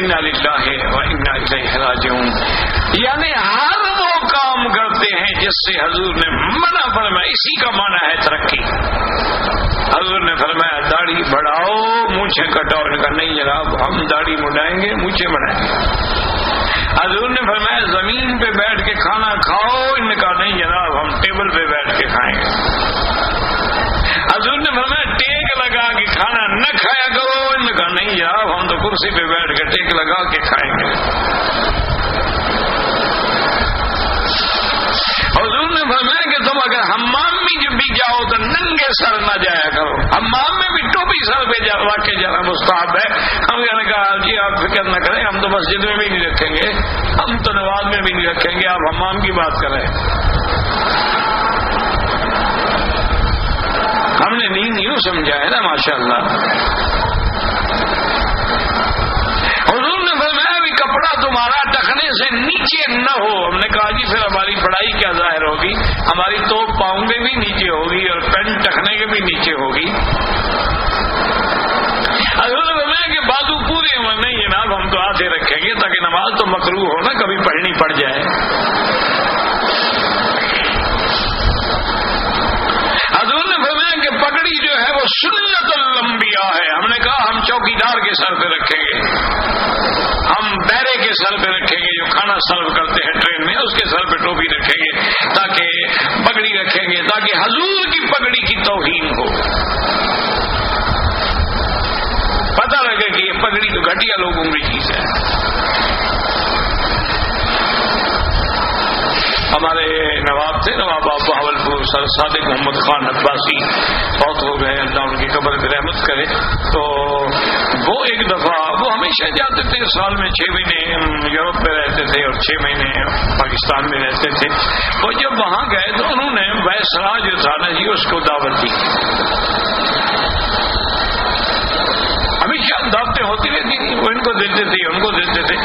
انا للہ و انا الیہ راجعون. یعنی ہر وہ کام کرتے ہیں جس سے حضور نے منع فرمایا. اسی کا معنی ہے ترقی. حضور نے فرمایا داڑھی بڑھاؤ, مونچھیں کٹاؤ. ان کا نہیں جناب, ہم داڑھی مڈائیں گے, مونچھیں بڑھائیں گے. حضور نے فرمایا زمین پہ بیٹھ کے کھانا کھاؤ. ان کا نہیں جناب, ہم ٹیبل پہ بیٹھ کے کھائیں گے. حضور نے فرمایا ٹیک کرسی پہ بیٹھ کے ٹیک لگا کے کھائیں گے. حضور نے فرمایا کہ تم اگر حمام میں جب بھی جاؤ تو ننگے سر نہ جایا کرو. حمام میں بھی ٹوپی سر پہ رکھ کے جانا مستحب ہے. ہم نے کہا جی آپ فکر نہ کریں, ہم تو مسجد میں بھی نہیں رکھیں گے, ہم تو نماز میں بھی نہیں رکھیں گے, آپ حمام کی بات کریں. ہم نے نہیں یوں سمجھا ہے نا ماشاءاللہ. حضور نے فرمایا بھی کپڑا تمہارا ٹخنے سے نیچے نہ ہو. ہم نے کہا جی پھر ہماری بڑائی کیا ظاہر ہوگی, ہماری تو پاؤں کے بھی نیچے ہوگی اور پینٹ ٹخنے کے بھی نیچے ہوگی. حضور نے فرمایا کہ بازو پورے ہوئے نہیں جناب, ہم تو آدھے رکھیں گے تاکہ نماز تو مکروہ ہو نا, کبھی پڑھنی پڑ جائے. حضور نے فرمایا کہ پگڑی جو ہے وہ سنت الانبیاء ہے. ہم نے کہا ہم چوکیدار کے سر پہ رکھیں گے, ہم بیرے کے سر پہ رکھیں گے, جو کھانا سرو کرتے ہیں ٹرین میں اس کے سر پہ ٹوپی رکھیں گے, تاکہ پگڑی رکھیں گے تاکہ حضور کی پگڑی کی توہین ہو. پتہ لگے کہ یہ پگڑی تو گھٹیا لوگوں کی چیز ہے. ہمارے نواب تھے, نواب بہاولپور سر صادق محمد خان عباسی, بہت ہو گئے, اللہ ان کی قبر پہ رحمت کرے. تو وہ ایک دفعہ وہ ہمیشہ جاتے تھے, سال میں 6 مہینے یورپ میں رہتے تھے اور 6 مہینے پاکستان میں رہتے تھے. وہ جب وہاں گئے تو انہوں نے وائسرا جو تھا نا جی اس کو دعوت دی. ہمیشہ دعوتیں ہوتی رہتی تھی, وہ ان کو دیتے تھے ان کو دیتے تھے.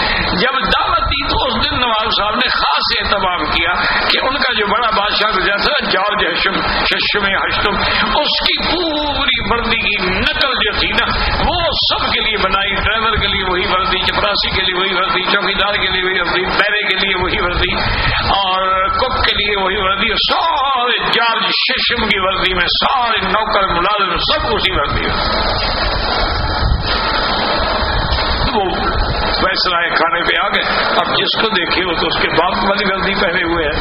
جب دعوت دی تو اس دن نواب صاحب نے خاص اہتمام کیا کہ ان کا جو بڑا بادشاہ گزرا تھا جارج ششم ہشتم, اس کی پوری وردی کی نقل جو تھی نا وہ سب کے لیے بنائی. ڈرائیور کے لیے وہی وردی, چپراسی کے لیے وہی وردی, چوکیدار کے لیے وہی وردی, بیرے کے لیے وہی وردی, اور کک کے لیے وہی وردی. سارے جارج ششم کی وردی میں سارے نوکر ملازم سب اسی وردی میں. وہ ویسرائے کھانے پہ آ گئے. اب جس کو دیکھے وہ تو اس کے باپ والی وردی پہنے ہوئے ہیں,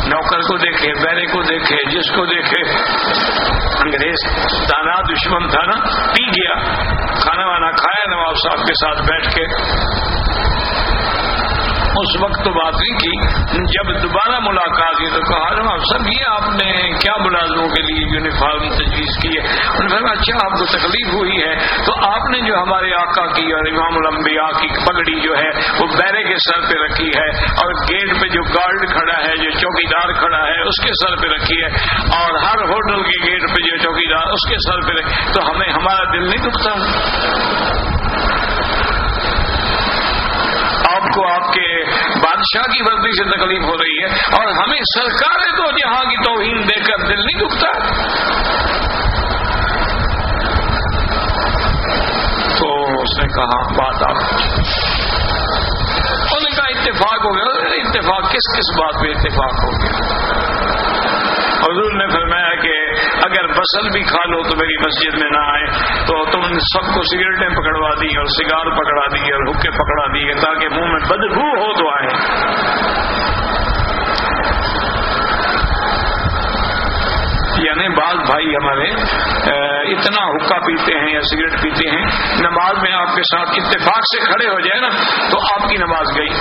نوکر کو دیکھے, بیرے کو دیکھے, جس کو دیکھے. انگریز دانا دشمن تھا نا, پی گیا, کھانا وانا کھایا نواب صاحب کے ساتھ بیٹھ کے. اس وقت تو بات نہیں کی. جب دوبارہ ملاقات کی تو کہا نواب صاحب یہ آپ نے کیا ملازموں کے لیے یونیفارم تجویز کی ہے؟ انہوں نے کہا اچھا آپ کو تکلیف ہوئی ہے تو آپ نے جو ہمارے آقا کی اور امام الانبیاء کی پگڑی جو ہے وہ بیرے کے سر پہ رکھی ہے, اور گیٹ پہ جو گارڈ کھڑا ہے, جو چوکیدار کھڑا ہے اس کے سر پہ رکھی ہے, اور ہر ہوٹل کے گیٹ پہ جو چوکیدار اس کے سر پہ رکھی, تو ہمیں ہمارا دل نہیں دکھتا. آپ کو آپ کے بادشاہ کی وردی سے تکلیف ہو رہی ہے اور ہمیں سرکار تو جہاں کی توہین دیکھ کر دل نہیں دکھتا. تو اس نے کہا بات آپ, انہوں نے کہا اتفاق ہو گیا. اتفاق کس بات پہ اتفاق ہو گیا؟ حضور نے فرمایا کہ اگر بسل بھی کھا لو تو میری مسجد میں نہ آئے. تو تم سب کو سگریٹیں پکڑوا دی اور سگار پکڑا دی اور حکے پکڑا دی تاکہ منہ میں بدبو ہو تو آئے. یعنی بعض بھائی ہمارے اتنا حکا پیتے ہیں یا سگریٹ پیتے ہیں, نماز میں آپ کے ساتھ اتفاق سے کھڑے ہو جائے نا تو آپ کی نماز گئی,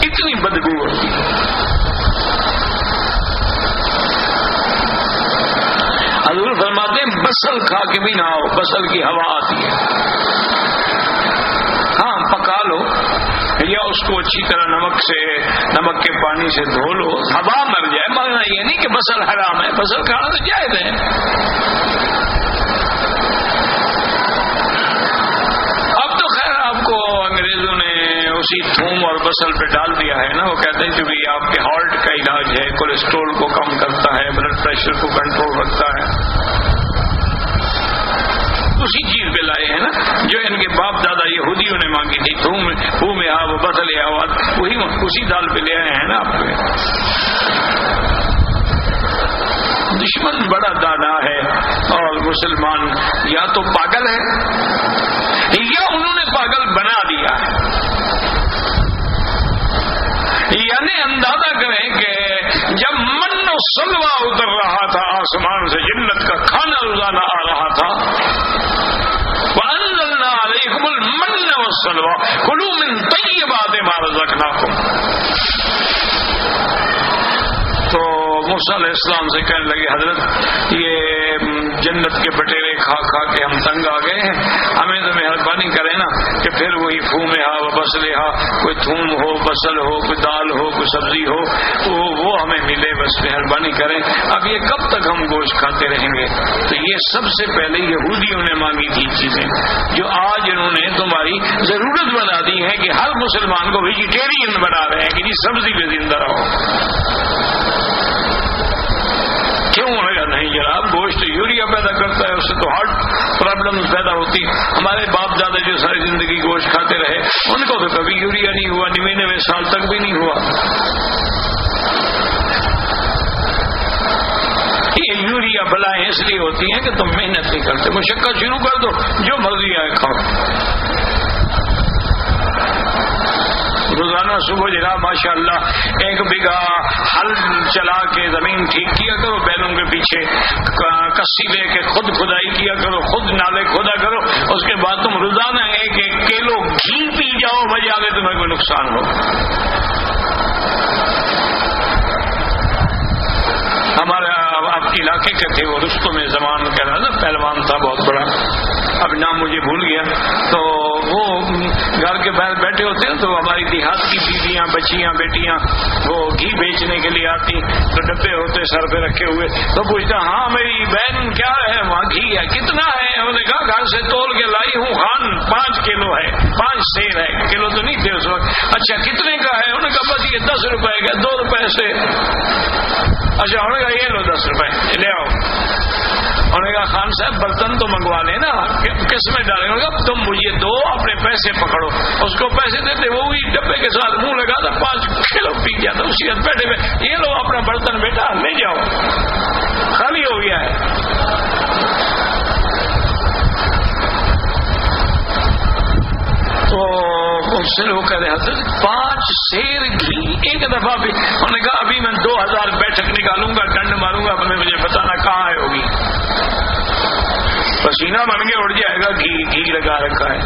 اتنی بدبو ہوتی ہے. حضور فرماتے ہیں بسل کھا کے بھی نہ آؤ, بسل کی ہوا آتی ہے. ہاں پکا لو یا اس کو اچھی طرح نمک کے پانی سے دھو لو, ہوا مر جائے. ماننا یہ نہیں کہ بسل حرام ہے, بسل کھانا تو جائز ہے. اب تو خیر آپ کو انگریزوں نے اسی تھوم اور بسل پہ ڈال دیا ہے نا. وہ کہتے ہیں کہ آپ کے ہارٹ کا علاج ہے, کولیسٹرول کو کم کرتا ہے, بلڈ پریشر کو کنٹرول رکھتا ہے. اسی چیز پہ لائے ہیں نا جو ان کے باپ دادا یہودیوں نے مانگی تھی. تھوم میں وہ بسل آواز وہی اسی دال پہ لے آئے ہیں نا آپ کو. دشمن بڑا دانا ہے اور مسلمان یا تو پاگل ہے یا انہوں نے پاگل بنا دیا ہے. یعنی اندازہ کریں کہ جب من و سلوہ اتر رہا تھا آسمان سے, جنت کا کھانا روزانہ آ رہا تھا, والسلوى کلوا من طیبات ما رزقناکم. تو موسیٰ علیہ السلام سے کہنے لگے حضرت یہ جنت کے بٹیرے کھا کھا کے ہم تنگ آ گئے ہیں, ہمیں تو مہربانی کریں نا کہ پھر وہی فومہا و بصلہا, کوئی تھوم ہو, بصل ہو, کوئی دال ہو, کوئی سبزی ہو, وہ ہمیں ملے, بس مہربانی کریں. اب یہ کب تک ہم گوشت کھاتے رہیں گے؟ تو یہ سب سے پہلے یہودیوں نے مانگی تھی چیزیں جو آج انہوں نے تمہاری ضرورت بنا دی ہے کہ ہر مسلمان کو ویجیٹیرین بنا رہے ہیں کہ جی سبزی پہ زندہ رہو. کیوں ہوگا؟ نہیں جناب, گوشت یوریا پیدا کرتا ہے, اس سے تو ہارٹ پرابلم پیدا ہوتی. ہمارے باپ دادا جو ساری زندگی گوشت کھاتے رہے ان کو تو کبھی یوریا نہیں ہوا, 99 سال تک بھی نہیں ہوا. یہ یوریا بلائیں اس لیے ہوتی ہیں کہ تم محنت نہیں کرتے, مشقت شروع کر دو, جو مرضی آئے کھاؤ. روزانہ صبح جناب ماشاء اللہ 1 بیگھہ ہل چلا کے زمین ٹھیک کیا کرو, بیلوں کے پیچھے کسی لے کے خود کھدائی کیا کرو, خود نالے کھودا کرو. اس کے بعد تم روزانہ 1 کلو گھی پی جاؤ, بجے آگے تمہیں کوئی نقصان ہو. ہمارے آپ کے علاقے کے تھے وہ رستم زمان کہہ رہا نا, پہلوان تھا بہت بڑا, اب نام مجھے بھول گیا. تو وہ گھر کے باہر بیٹھے ہوتے ہیں تو ہماری دیہات کی بیویاں, بچیاں, بیٹیاں وہ گھی بیچنے کے لیے آتی, تو ڈبے ہوتے سر پہ رکھے ہوئے, تو پوچھتا ہاں میری بہن کیا ہے وہاں گھی ہے, کتنا ہے؟ انہوں نے کہا گھر سے تول کے لائی ہوں خان, 5 کلو ہے, 5 سیر ہے, کلو تو نہیں تھے اس وقت. اچھا کتنے کا ہے؟ انہوں نے کہا بس یہ 10 روپے کا, 2 روپے سے. اچھا انہوں نے کہا یہ لو 10 روپے لے آؤ. انہوں نے کہا خان صاحب برتن تو منگوا لیں نا, کس میں ڈالیں گے؟ تم مجھے دو, اپنے پیسے پکڑو. اس کو پیسے دیتے, وہ بھی ڈبے کے ساتھ منہ لگا تھا, 5 کلو پی گیا تھا اسی وقت بیٹھے میں. یہ لو اپنا برتن بیٹا لے جاؤ, خالی ہو گیا ہے. تو اس سے وہ کہہ رہے حضرت 5 سیر گھی 1 دفعہ بھی. انہوں نے کہا ابھی میں 2000 بیٹھک نکالوں گا, ڈنڈ ماروں گا, اپنے مجھے بتانا کہاں ہے ہوگی. پسینہ بن کے اڑ جائے گا, گھی لگا رکھا ہے.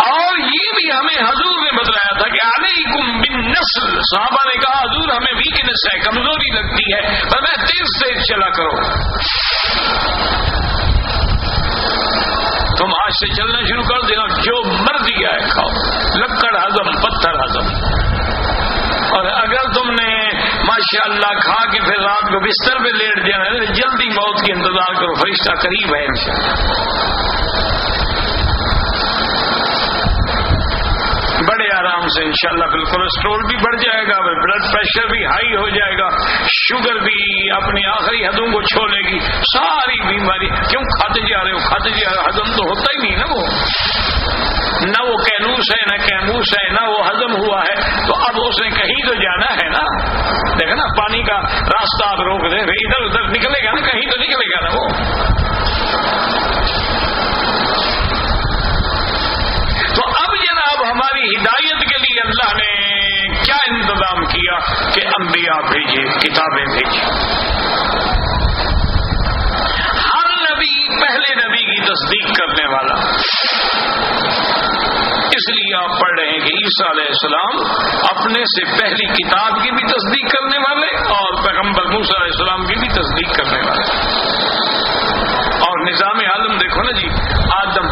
اور یہ بھی ہمیں حضور نے بتلایا تھا کہ علیکم بالنسل. صحابہ نے کہا حضور ہمیں ویکنس ہے, کمزوری لگتی ہے, پر میں تیز چلا کرو. تم آج سے چلنا شروع کر دینا, جو مرضی آئے کھاؤ, لکڑ ہضم, پتھر ہضم. اور اگر تم نے ماشاءاللہ کھا کے پھر رات کو بستر پہ لیٹ جانا ہے, جلدی موت کی انتظار کرو, فرشتہ قریب ہے انشاءاللہ. بڑے آرام سے انشاءاللہ. پھر کولیسٹرول بھی بڑھ جائے گا, بلڈ پریشر بھی ہائی ہو جائے گا, شوگر بھی اپنی آخری حدوں کو چھوڑے گی, ساری بیماری. کیوں کھاتے جا رہے ہو, کھاتے جا رہے ہو, ہضم تو ہوتا ہی نہیں نا. وہ نہ وہ کینوس ہے, نہ کیموس ہے, نہ وہ ہضم ہوا ہے. تو اب اس نے کہیں تو جانا ہے نا. دیکھا نا پانی کا راستہ آپ روک دیں, ادھر ادھر نکلے گا نا, کہیں تو نکلے گا نا وہ. تو اب جناب ہماری ہدایت کے لیے اللہ نے کیا انتظام کیا کہ انبیاء بھیجے, کتابیں بھیجی. ہر نبی پہلے نبی کی تصدیق کرنے والا. اس لیے آپ پڑھ رہے ہیں کہ عیسیٰ علیہ السلام اپنے سے پہلی کتاب کی بھی تصدیق کرنے والے اور پیغمبر موسیٰ علیہ السلام کی بھی تصدیق کرنے والے. اور نظام عالم دیکھو نا جی, آدم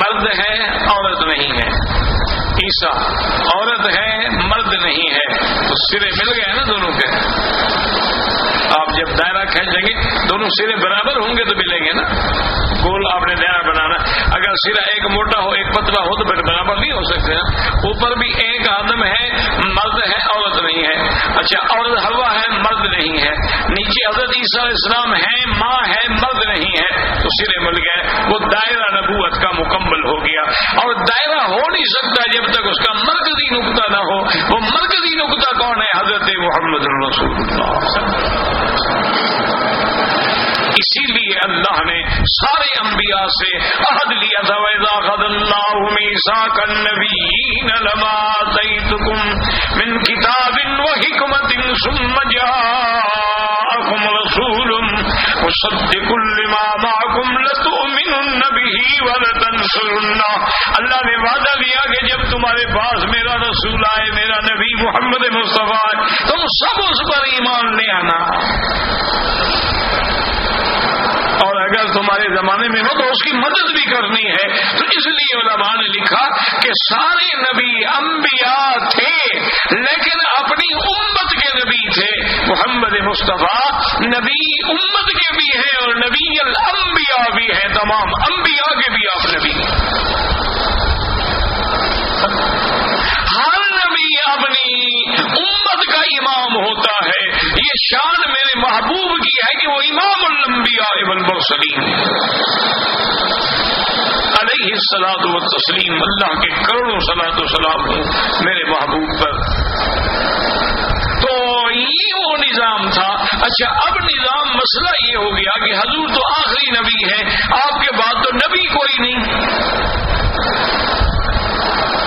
مرد ہے عورت نہیں ہے, عیسیٰ عورت ہے مرد نہیں ہے, تو سرے مل گئے نا دونوں کے. آپ جب دائرہ کھینچیں گے دونوں سرے برابر ہوں گے تو ملیں گے نا. گول آپ نے دائرہ بنانا, اگر سرا ایک موٹا ہو ایک پتلا ہو تو پھر برابر نہیں ہو سکتے. اوپر بھی ایک آدم ہے, مرد ہے عورت نہیں ہے. اچھا عورت حوا ہے, مرد نہیں ہے. نیچے حضرت عیسیٰ علیہ السلام ہے, ماں ہے, مرد نہیں ہے, تو سرے مل گئے. وہ دائرہ نبوت کا مکمل ہو گیا. اور دائرہ ہو نہیں سکتا جب تک اس کا مرکزی نقطہ نہ ہو. وہ مرکزی نقطہ کون ہے؟ حضرت محمد رسول اللہ. اسی لیے اللہ نے سارے انبیاء سے عہد لیا تھا, وَإِذَا أَخَذَ اللَّهُ مِيثَاقَ النَّبِيِّينَ لَمَا آتَيْتُكُم مِّن كِتَابٍ وَحِكْمَةٍ ثُمَّ جَاءَكُمْ رَسُولٌ مُصَدِّقٌ بما معكم لتؤمنن به ولتنصرنه. اللہ نے وعدہ دیا کہ جب تمہارے پاس میرا رسول آئے, میرا نبی محمد مصطفیٰ آئے, تم سب اس پر ایمان لے آنا, اور اگر تمہارے زمانے میں ہو تو اس کی مدد بھی کرنی ہے. تو اس لیے علماء نے لکھا کہ سارے نبی انبیاء تھے لیکن اپنی امت کے نبی تھے. محمد مصطفیٰ نبی امت کے بھی ہیں اور نبی الانبیاء بھی ہیں, تمام انبیاء کے بھی آپ نبی. ہر نبی اپنی امت کا امام ہوتا ہے. یہ شان میرے محبوب کی ہے کہ وہ امام الانبیاء والمرسلین علیہ الصلاۃ والتسلیم. اللہ کے کروڑوں صلاۃ و سلام ہوں میرے محبوب پر. تو یہ وہ نظام تھا. اچھا, اب نظام مسئلہ یہ ہو گیا کہ حضور تو آخری نبی ہے, آپ کے بعد تو نبی کوئی نہیں.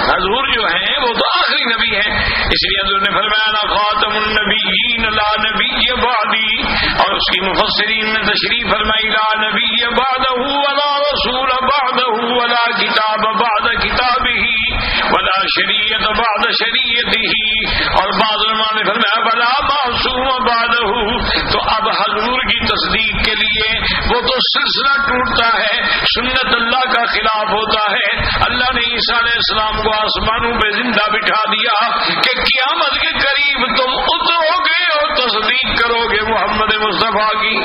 حضور جو ہیں وہ تو آخری نبی ہیں, اس لیے حضور نے فرمایا نا خاتم النبیین لا نبی بعدی, اور اس کی مفسرین نے تشریح فرمائی لا نبی بعدہ ولا رسول بعدہ ولا کتاب بعد کتابہ ولا شریعت بعد شریعتہ, اور بعض علماء نے فرمایا ولا معصوم بعدہ. تو اب حضور کی تصدیق کے لیے وہ تو سلسلہ ٹوٹتا ہے, سنت اللہ کا خلاف ہوتا ہے. اللہ نے عیسیٰ علیہ السلام کو آسمانوں پہ زندہ بٹھا دیا کہ قیامت کے قریب تم اترو گے اور تصدیق کرو گے محمد مصطفیٰ کی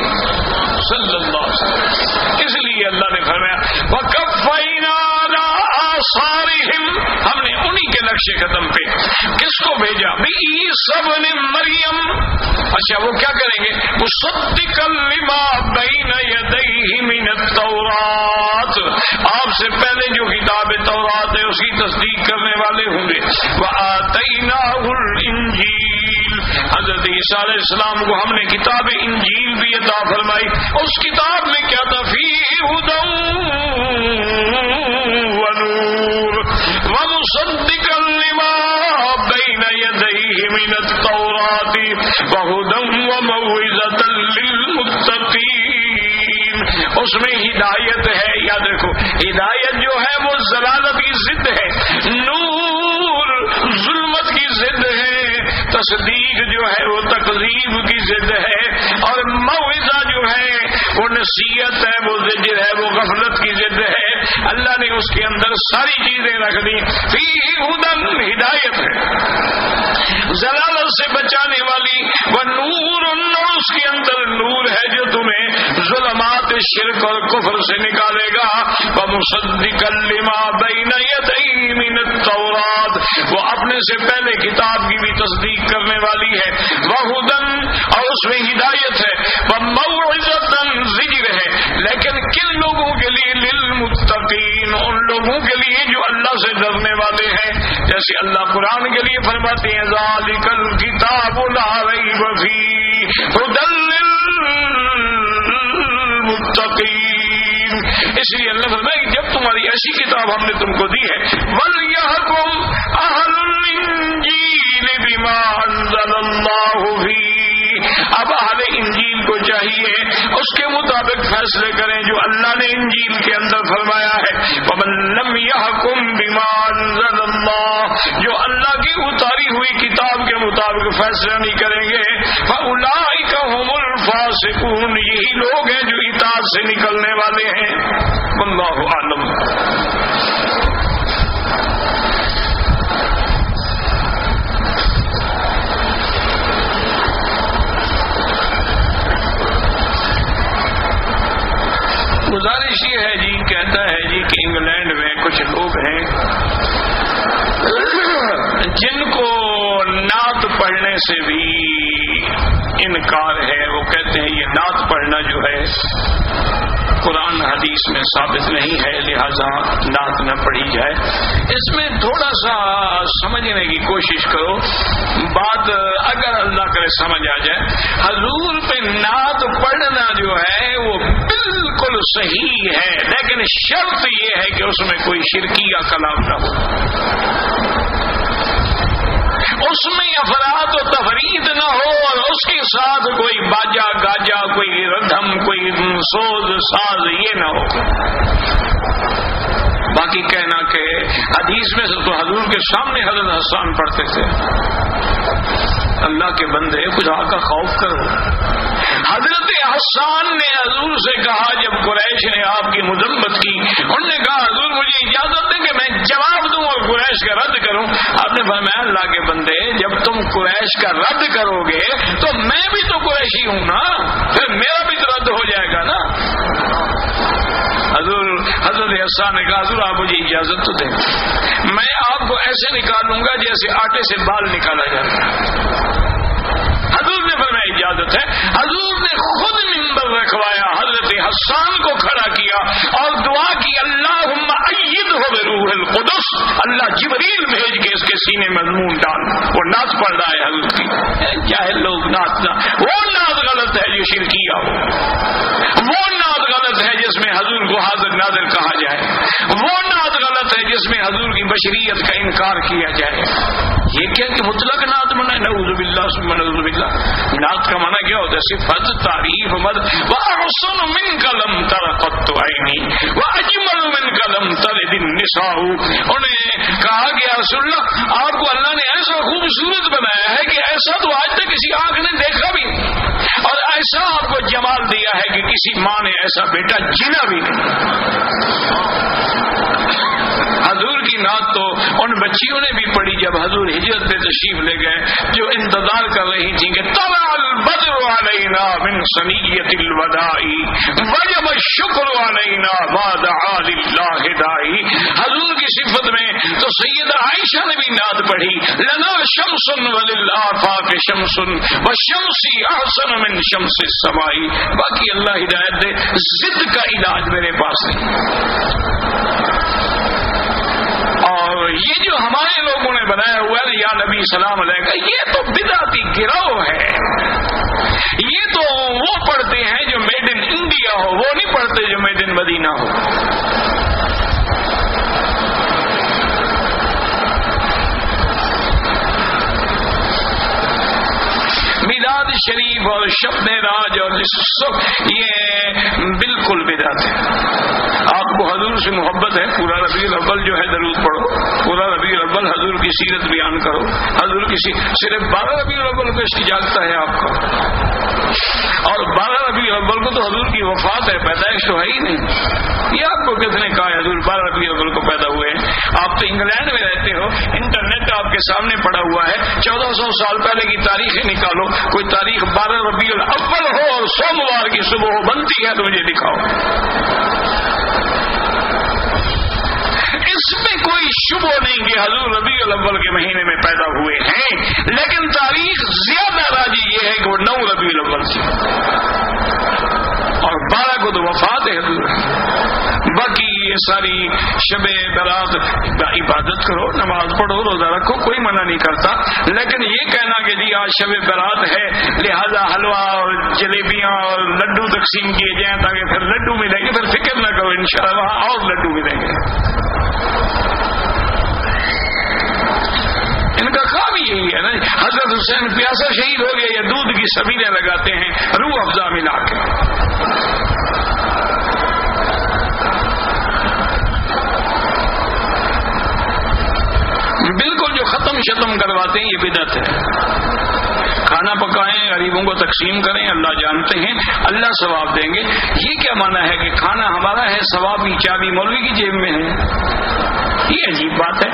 صلی اللہ علیہ وسلم. اس لیے اللہ نے فرمایا وَقَفَّيْنَا عَلَىٰ آثَارِهِمْ, ہم نے انہی کے نقش قدم پہ کس کو بھیجا, عیسیٰ ابن مریم. اچھا, وہ کیا کریں گے, مصدقا لما بین یدیہ من التوراۃ, آپ سے پہلے جو کتاب تورات ہے اس کی تصدیق کرنے والے ہوں گے. وآتیناہ الانجیل, حضرت عیسیٰ علیہ السلام کو ہم نے کتاب انجیل بھی عطا فرمائی. اس کتاب میں کیا تھا, فیہ ھدی ونور ومصدقا لما بین یدیہ من التوراۃ وھدی وموعظۃ للمتقین. اس میں ہدایت ہے. یاد رکھو, ہدایت جو ہے وہ ضلالت کی ضد ہے, نور ظلمت کی ضد ہے, تصدیق جو ہے وہ تکذیب کی ضد ہے, اور موعظہ جو ہے وہ نصیحت ہے, وہ زجر ہے, وہ غفلت کی ضد ہے. اللہ نے اس کے اندر ساری چیزیں رکھ دی. فیہ ھدی, ہدایت ہے, ضلالت سے بچانے والی, ونور, اور اس کے اندر نور ہے جو تمہیں ظلمات شرک اور کفر سے نکالے گا. ومصدقا لما بین یدیہ من التوراۃ, وہ اپنے سے پہلے کتاب کی بھی تصدیق کرنے والی ہے. وھدی, اور اس میں ہدایت ہے. وموعظۃ, زجر ہے, لیکن کن لوگوں کے لیے, للمتقین, ان لوگوں کے لیے جو اللہ سے ڈرنے والے ہیں. جیسے اللہ قرآن کے لیے فرماتے ہیں ذالک الکتاب لا ریب فیہ ھدی للمتقین. اس لیے اللہ فرمائے کہ جب تمہاری ایسی کتاب ہم نے تم کو دی ہے, وَلْيَحْكُمْ أَهْلُ الْإِنْجِيلِ بِمَا أَنزَلَ اللَّهُ فِيهِ, اب اہل انجیل کو چاہیے اس کے مطابق فیصلے کریں جو اللہ نے انجیل کے اندر فرمایا ہے. وَمَن لَّمْ يَحْكُمْ بِمَا أَنزَلَ اللَّهُ, جو اللہ کی اتاری ہوئی کتاب کے مطابق فیصلہ نہیں کریں گے, فَأُولَٰئِكَ هُمُ الْفَاسِقُونَ, یہی لوگ ہیں جو اطاعت سے نکلنے والے ہیں. واللہ اعلم. گزارش یہ ہے جی, کہتا ہے جی کہ انگلینڈ میں کچھ لوگ ہیں جن کو نعت پڑھنے سے بھی انکار ہے. وہ کہتے ہیں یہ نعت پڑھنا جو ہے قرآن حدیث میں ثابت نہیں ہے, لہذا نعت نہ پڑھی جائے. اس میں تھوڑا سا سمجھنے کی کوشش کرو, بات اگر اللہ کرے سمجھ آ جائے. حضور پہ نعت پڑھنا جو ہے وہ بالکل صحیح ہے, لیکن شرط یہ ہے کہ اس میں کوئی شرکیہ کلام نہ ہو, اس میں افراط و تفرید نہ ہو, اور اس کے ساتھ کوئی باجا گاجا, کوئی ردھم, کوئی کوئی سوز ساز یہ نہ ہو۔ باقی کہنا کہ حدیث میں سے تو حضور کے سامنے حضرت حسان پڑھتے تھے۔ اللہ کے بندے خدا کا خوف کرو۔ حضرت حسان نے حضور سے کہا جب قریش نے آپ کی مذمت کی، انہوں نے کہا حضور مجھے اجازت دیں کہ میں جواب دوں اور قریش کا رد کروں۔ آپ نے فرمایا اللہ کے بندے جب تم قریش کا رد کرو گے تو میں بھی تو قریشی ہوں نا، پھر میرا بھی تو رد ہو جائے گا نا۔ حضرت حسان نے کہا حضور آپ مجھے اجازت تو دیں، میں آپ کو ایسے نکالوں گا جیسے آٹے سے بال نکالا جاتا ہے۔ حضور نے فرمایا اجازت ہے۔ حضور نے خود منبر رکھوایا، حضرت حسان کو کھڑا کیا اور دعا کی اللہم ایدہ بروح القدس، اللہ جبریل بھیج کے اس کے سینے میں مضمون ڈال۔ وہ نعت پڑھ رہا ہے حضور کی، چاہے لوگ نعت نہ، وہ نعت غلط ہے جو شرکیہ ہو، وہ نعت غلط ہے جس میں حضور کو حاضر ناظر کہا جائے، وہ نعت غلط ہے جس میں حضور کی بشریت کا انکار کیا جائے۔ یہ کیا کہ مطلق نعت منع، نعوذ باللہ ثم نعوذ باللہ۔ نعت کا معنی کیا ہوتا ہے؟ صفت، تعریف، مدح۔ وَأَحْسَنُ مِنْكَ لَمْ تَرَ قَطُّ عَيْنِي وَأَجْمَلُ مِنْكَ لَمْ تَلِدِ النِّسَاءُ۔ انہیں کہا کہ یا رسول اللہ آپ کو اللہ نے ایسا خوبصورت بنایا ہے کہ ایسا تو آج تک کسی آنکھ نے دیکھا بھی نہیں، اور ایسا آپ کو جمال دیا ہے کہ کسی ماں نے ایسا بیٹا جینا بھی نہیں۔ حضور کی نعت تو ان بچیوں نے بھی پڑھی جب حضور ہجرت پہ تشریف لے گئے، جو انتظار کر رہی تھیں کہ طلع البدر علینا من ثنیۃ الوداع وجب الشکر علینا ما دعا للہ داعی۔ حضور کی صفت میں تو سیدہ عائشہ نے بھی نعت پڑھی، لنا شمس وللآفاق شمس والشمس احسن من شمس السماء۔ باقی اللہ ہدایت دے، ضد کا علاج میرے پاس نہیں۔ اور یہ جو ہمارے لوگوں نے بنایا ہوا ہے یا نبی سلام علیہ، یہ تو بدعتی گروہ ہے۔ یہ تو وہ پڑھتے ہیں جو میڈ ان انڈیا ہو، وہ نہیں پڑھتے جو میڈ ان مدینہ ہو۔ میلاد شریف اور شب معراج اور یہ بالکل بدعت ہے۔ آپ کو حضور سے محبت ہے، پورا ربیع الاول جو ہے درود پڑھو، پورا ربیع الاول حضور کی سیرت بیان کرو، حضور کی صرف 12 ربیع الاول کو اجازت ہے آپ کا، اور 12 ربیع الاول کو تو حضور کی وفات ہے، پیدائش تو ہے ہی نہیں۔ یہ آپ کو کس نے کہا ہے حضور 12 ربیع الاول کو پیدا ہوئے ہیں؟ آپ تو انگلینڈ میں رہتے ہو، انٹرنیٹ آپ کے سامنے پڑا ہوا ہے، 1400 سال پہلے کی تاریخیں نکالو، کوئی تاریخ 12 ربیع الاول ہو اور سوموار کی صبح ہو بنتی ہے تو مجھے دکھاؤ۔ اس میں کوئی شبہ نہیں کہ حضور ربیع الاول کے مہینے میں پیدا ہوئے ہیں، لیکن تاریخ زیادہ راجی یہ ہے کہ وہ 9 ربیع الاول سے، اور 12 کو تو وفات ہے حضور۔ باقی یہ ساری شب برات عبادت کرو، نماز پڑھو، روزہ رکھو، کوئی منع نہیں کرتا، لیکن یہ کہنا کہ جی آج شب برات ہے لہذا حلوہ اور جلیبیاں اور لڈو تقسیم کیے جائیں تاکہ پھر لڈو ملیں گے، پھر فکر نہ کرو انشاءاللہ وہاں اور لڈو ملیں گے۔ ان کا کام یہی ہے نا، حضرت حسین پیاسا شہید ہو گیا، یا دودھ کی سبیلیں لگاتے ہیں روح افزا ملا کے۔ بالکل جو ختم شتم کرواتے ہیں یہ بدعت ہے۔ کھانا پکائیں، غریبوں کو تقسیم کریں، اللہ جانتے ہیں، اللہ ثواب دیں گے۔ یہ کیا مانا ہے کہ کھانا ہمارا ہے، ثواب کی چابی مولوی کی جیب میں ہے؟ یہ عجیب بات ہے۔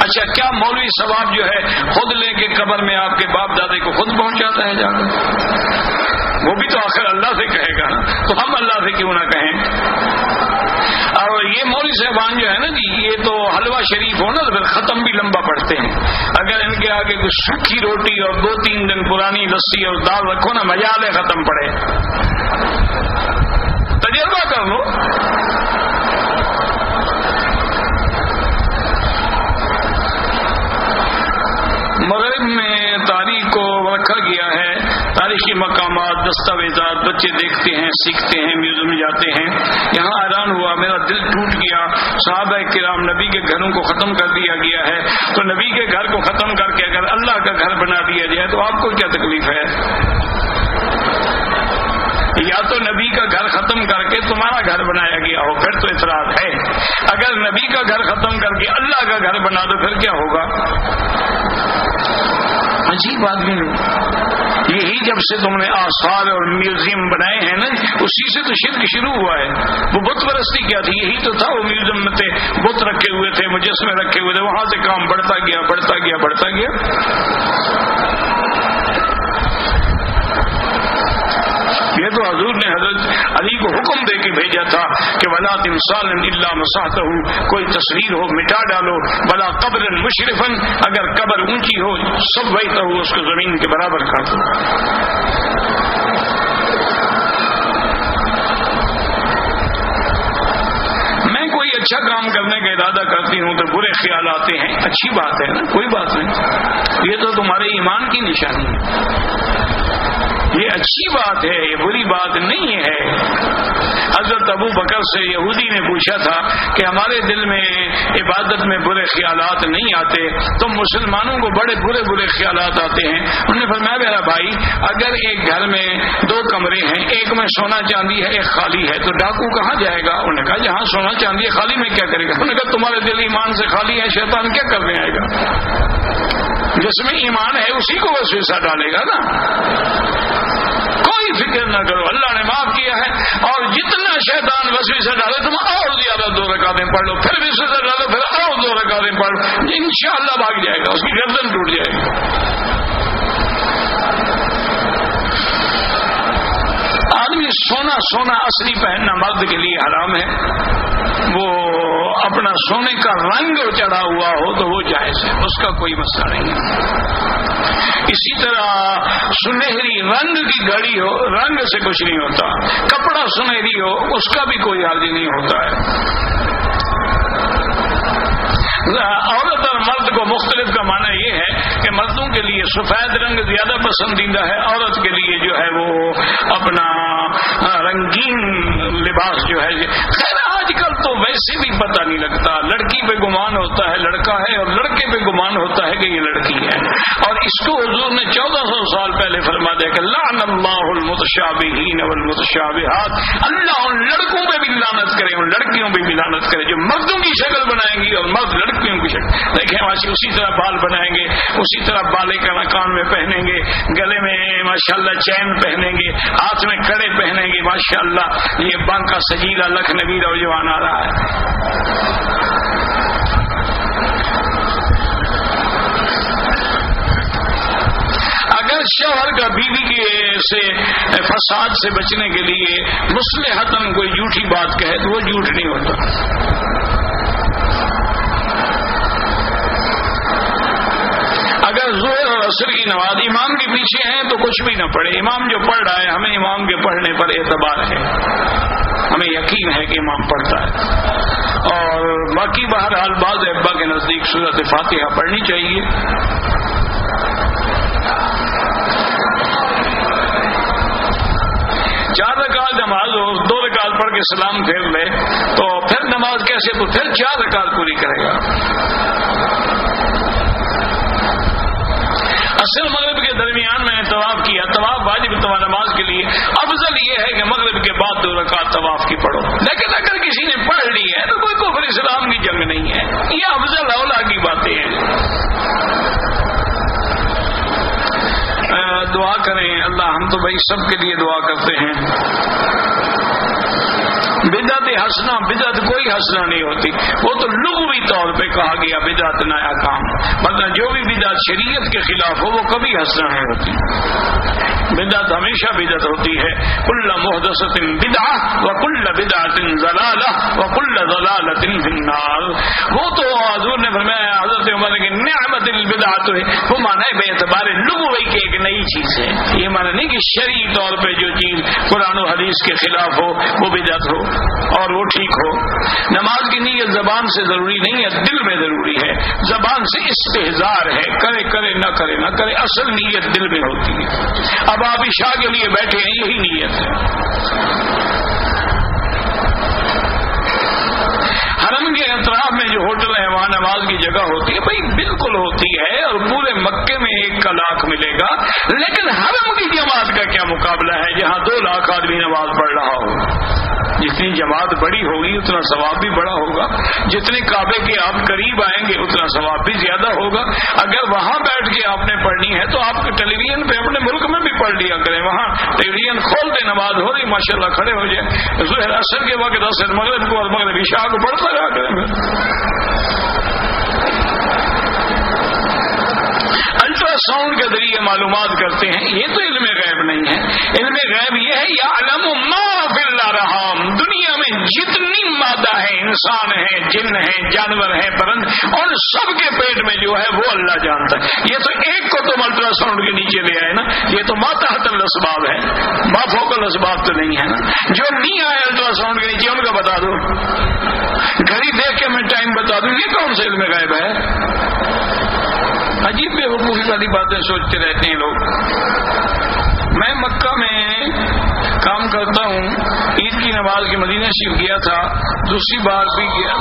اچھا کیا مولوی ثواب جو ہے خود لے کے قبر میں آپ کے باپ دادے کو خود پہنچاتا ہے جا کر؟ وہ بھی تو آخر اللہ سے کہے گا، تو ہم اللہ سے کیوں نہ کہیں؟ اور یہ مولوی صاحبان جو ہے نا جی، یہ تو حلوہ شریف ہو نا تو پھر ختم بھی لمبا پڑھتے ہیں۔ اگر ان کے آگے کچھ سوکھی روٹی اور 2-3 دن پرانی لسی اور دال رکھو نا، مجال ہے ختم پڑے، تجربہ کر لو۔ مغرب میں تاریخ کو رکھا گیا ہے، تاریخی مقامات، دستاویزات بچے دیکھتے ہیں، سیکھتے ہیں، میوزیم جاتے ہیں۔ یہاں حیران ہوا، میرا دل ٹوٹ گیا، صحابہ کرام نبی کے گھروں کو ختم کر دیا گیا ہے، تو نبی کے گھر کو ختم کر کے اگر اللہ کا گھر بنا دیا جائے تو آپ کو کیا تکلیف ہے؟ یا تو نبی کا گھر ختم کر کے تمہارا گھر بنایا گیا ہو پھر تو اعتراض ہے، اگر نبی کا گھر ختم کر کے اللہ کا گھر بنا دو پھر کیا ہوگا؟ عجیب آدمی ہے یہی، جب سے تم نے آثار اور میوزیم بنائے ہیں نا اسی سے تو شرک شروع ہوا ہے۔ وہ بت پرستی کیا تھی؟ یہی تو تھا، وہ میوزیم میں تھے، بت رکھے ہوئے تھے، مجسمے رکھے ہوئے تھے، وہاں سے کام بڑھتا گیا بڑھتا گیا بڑھتا گیا۔ یہ تو حضور نے حضرت علی کو حکم دے کے بھیجا تھا کہ ولا تمثال الا مسحته، کوئی تصویر ہو مٹا ڈالو، ولا قبر مشرفا، اگر قبر اونچی ہو سویتہ اس کو زمین کے برابر کر دو۔ میں کوئی اچھا کام کرنے کا ارادہ کرتی ہوں تو برے خیال آتے ہیں، اچھی بات ہے نا، کوئی بات نہیں، یہ تو تمہارے ایمان کی نشانی ہے، یہ اچھی بات ہے، یہ بری بات نہیں ہے۔ حضرت ابو بکر سے یہودی نے پوچھا تھا کہ ہمارے دل میں عبادت میں برے خیالات نہیں آتے، تو مسلمانوں کو بڑے برے برے خیالات آتے ہیں۔ انہوں نے فرمایا میرا بھائی اگر ایک گھر میں 2 کمرے ہیں، ایک میں سونا چاندی ہے ایک خالی ہے، تو ڈاکو کہاں جائے گا؟ انہوں نے کہا جہاں سونا چاندی ہے خالی میں کیا کرے گا؟ انہوں نے کہا تمہارے دل ایمان سے خالی ہے، شیطان کیا کرنے آئے گا؟ جس میں ایمان ہے اسی کو وسوسہ ڈالے گا نا۔ کوئی فکر نہ کرو، اللہ نے معاف کیا ہے، اور جتنا شیطان وسوسہ ڈالے تم اور زیادہ 2 رکعتیں پڑھ لو، پھر وسوسہ ڈالو پھر اور 2 رکعتیں پڑھ لو، انشاءاللہ بھاگ جائے گا، اس کی گردن ٹوٹ جائے گی۔ آدمی سونا اصلی پہننا مرد کے لیے حرام ہے، وہ اپنا سونے کا رنگ چڑھا ہوا ہو تو وہ جائز ہے، اس کا کوئی مسئلہ نہیں ہے۔ اسی طرح سنہری رنگ کی گھڑی ہو، رنگ سے کچھ نہیں ہوتا، کپڑا سنہری ہو اس کا بھی کوئی حرج نہیں ہوتا ہے۔ عورت اور مرد کو مختلف کا معنی یہ ہے کہ مردوں کے لیے سفید رنگ زیادہ پسندیدہ ہے، عورت کے لیے جو ہے وہ اپنا رنگین لباس جو ہے۔ خیر آج کل تو ویسے بھی پتہ نہیں لگتا، لڑکی پہ گمان ہوتا ہے لڑکا ہے اور لڑکے پہ گمان ہوتا ہے کہ یہ لڑکی ہے، اور اس کو حضور نے 1400 سال پہلے فرما دیا کہ لعن اللہ المتشابہین والمتشابہات، اللہ ان لڑکوں پہ بھی لعنت کرے ان لڑکیوں پہ بھی لعنت کرے جو مردوں کی شکل بنائیں گی اور مرد لڑکیوں کی شکل۔ دیکھیں ماشاء اسی طرح بال بنائیں گے، اسی طرح بالے کان میں پہنیں گے، گلے میں ماشاءاللہ چین پہنیں گے، ہاتھ میں کڑے پہنیں گے، ماشاءاللہ یہ بانکا سجیلا لکھ نویر اور جوان آ رہا ہے۔ اگر شوہر کا بیوی کے سے فساد سے بچنے کے لیے مصلحتاً کوئی جھوٹی بات کہے تو وہ جھوٹ نہیں ہوتا۔ اگر ظہر اور عصر کی نماز امام کے پیچھے ہیں تو کچھ بھی نہ پڑھے، امام جو پڑھ رہا ہے ہمیں امام کے پڑھنے پر اعتبار ہے، ہمیں یقین ہے کہ امام پڑھتا ہے، اور باقی بہرحال بعض ابا کے نزدیک سورۃ فاتحہ پڑھنی چاہیے۔ 4 رکعت نماز ہو، 2 رکعت پڑھ کے سلام پھیر لے تو پھر نماز کیسے؟ تو پھر 4 رکعت پوری کرے گا۔ عصر مغرب کے درمیان میں نے طواف کیا، طواف واجب نماز کے لیے افضل یہ ہے کہ مغرب کے بعد 2 رکعت طواف کی پڑھو، لیکن اگر کسی نے پڑھ لی ہے تو کوئی کفر اسلام کی جنگ نہیں ہے، یہ افضل اولا کی باتیں ہیں۔ دعا کریں اللہ، ہم تو بھائی سب کے لیے دعا کرتے ہیں۔ بدعت حسنہ، بدعت کوئی حسنہ نہیں ہوتی، وہ تو لغوی طور پہ کہا گیا بدعت نیا کام، مطلب جو بھی بدعت شریعت کے خلاف ہو وہ کبھی حسنہ نہیں ہوتی۔ بدعت ہمیشہ بدعت ہوتی ہے، کل محدثۃ بدعہ وکل بدعۃ ضلالہ وکل ضلالۃ فی النار۔ وہ تو حضور نے فرمایا حضرت عمر کی نعمت البدعۃ ہے، وہ معنی بے اعتبار لغوی کی ایک نئی چیز ہے، یہ معنی نہیں کہ شرعی طور پہ جو چیز قرآن و حدیث کے خلاف ہو وہ بدعت ہو اور وہ ٹھیک ہو۔ نماز کی نیت زبان سے ضروری نہیں ہے، دل میں ضروری ہے، زبان سے استحضار ہے، کرے کرے نہ کرے نہ کرے، اصل نیت دل میں ہوتی ہے۔ اب آپ عشاء کے لیے بیٹھے ہیں یہی نیت ہے۔ حرم کے اطراف میں جو ہوٹل ہے وہاں نماز کی جگہ ہوتی ہے، بھائی بالکل ہوتی ہے، اور پورے مکے میں 1 کا لاکھ ملے گا، لیکن حرم کی جماعت کا کیا کیا مقابلہ ہے جہاں 2 لاکھ آدمی نماز پڑھ رہا ہو. جتنی جماعت بڑی ہوگی اتنا ثواب بھی بڑا ہوگا. جتنے کعبے کے آپ قریب آئیں گے اتنا ثواب بھی زیادہ ہوگا. اگر وہاں بیٹھ کے آپ نے پڑھنی ہے تو آپ ٹیلی ویژن پہ اپنے ملک میں بھی پڑھ لیا کریں. وہاں ٹیلی ویژن کھول دے, نماز ہو رہی ماشاءاللہ کھڑے ہو جائیں. ظہر عصر کے وقت عصر مغرب کو اور مغرب عشاء کو پڑھتا رہا کریں. الٹرا ساؤنڈ کے ذریعے معلومات کرتے ہیں, یہ تو علم غیب نہیں ہے. علم غیب یہ ہے یعلم ما فی الارحام, دنیا میں جتنی مادہ ہے, انسان ہے, جن ہیں, جانور ہیں, پرند, اور سب کے پیٹ میں جو ہے وہ اللہ جانتا ہے. یہ تو ایک کو تم الٹرا ساؤنڈ کے نیچے لے آئے نا, یہ تو ما تحت الاسباب ہے, ما فوق الاسباب تو نہیں ہے نا. جو نہیں آئے الٹرا ساؤنڈ کے نیچے ان کا بتا دو. گھڑی دیکھ کے میں ٹائم بتا دوں, یہ کون سے علم غیب ہے؟ عجیب بے وقوفی والی باتیں سوچتے رہتے ہیں لوگ. میں مکہ میں کام کرتا ہوں, عید کی نماز کے مدینہ شریف گیا تھا, دوسری بار بھی گیا.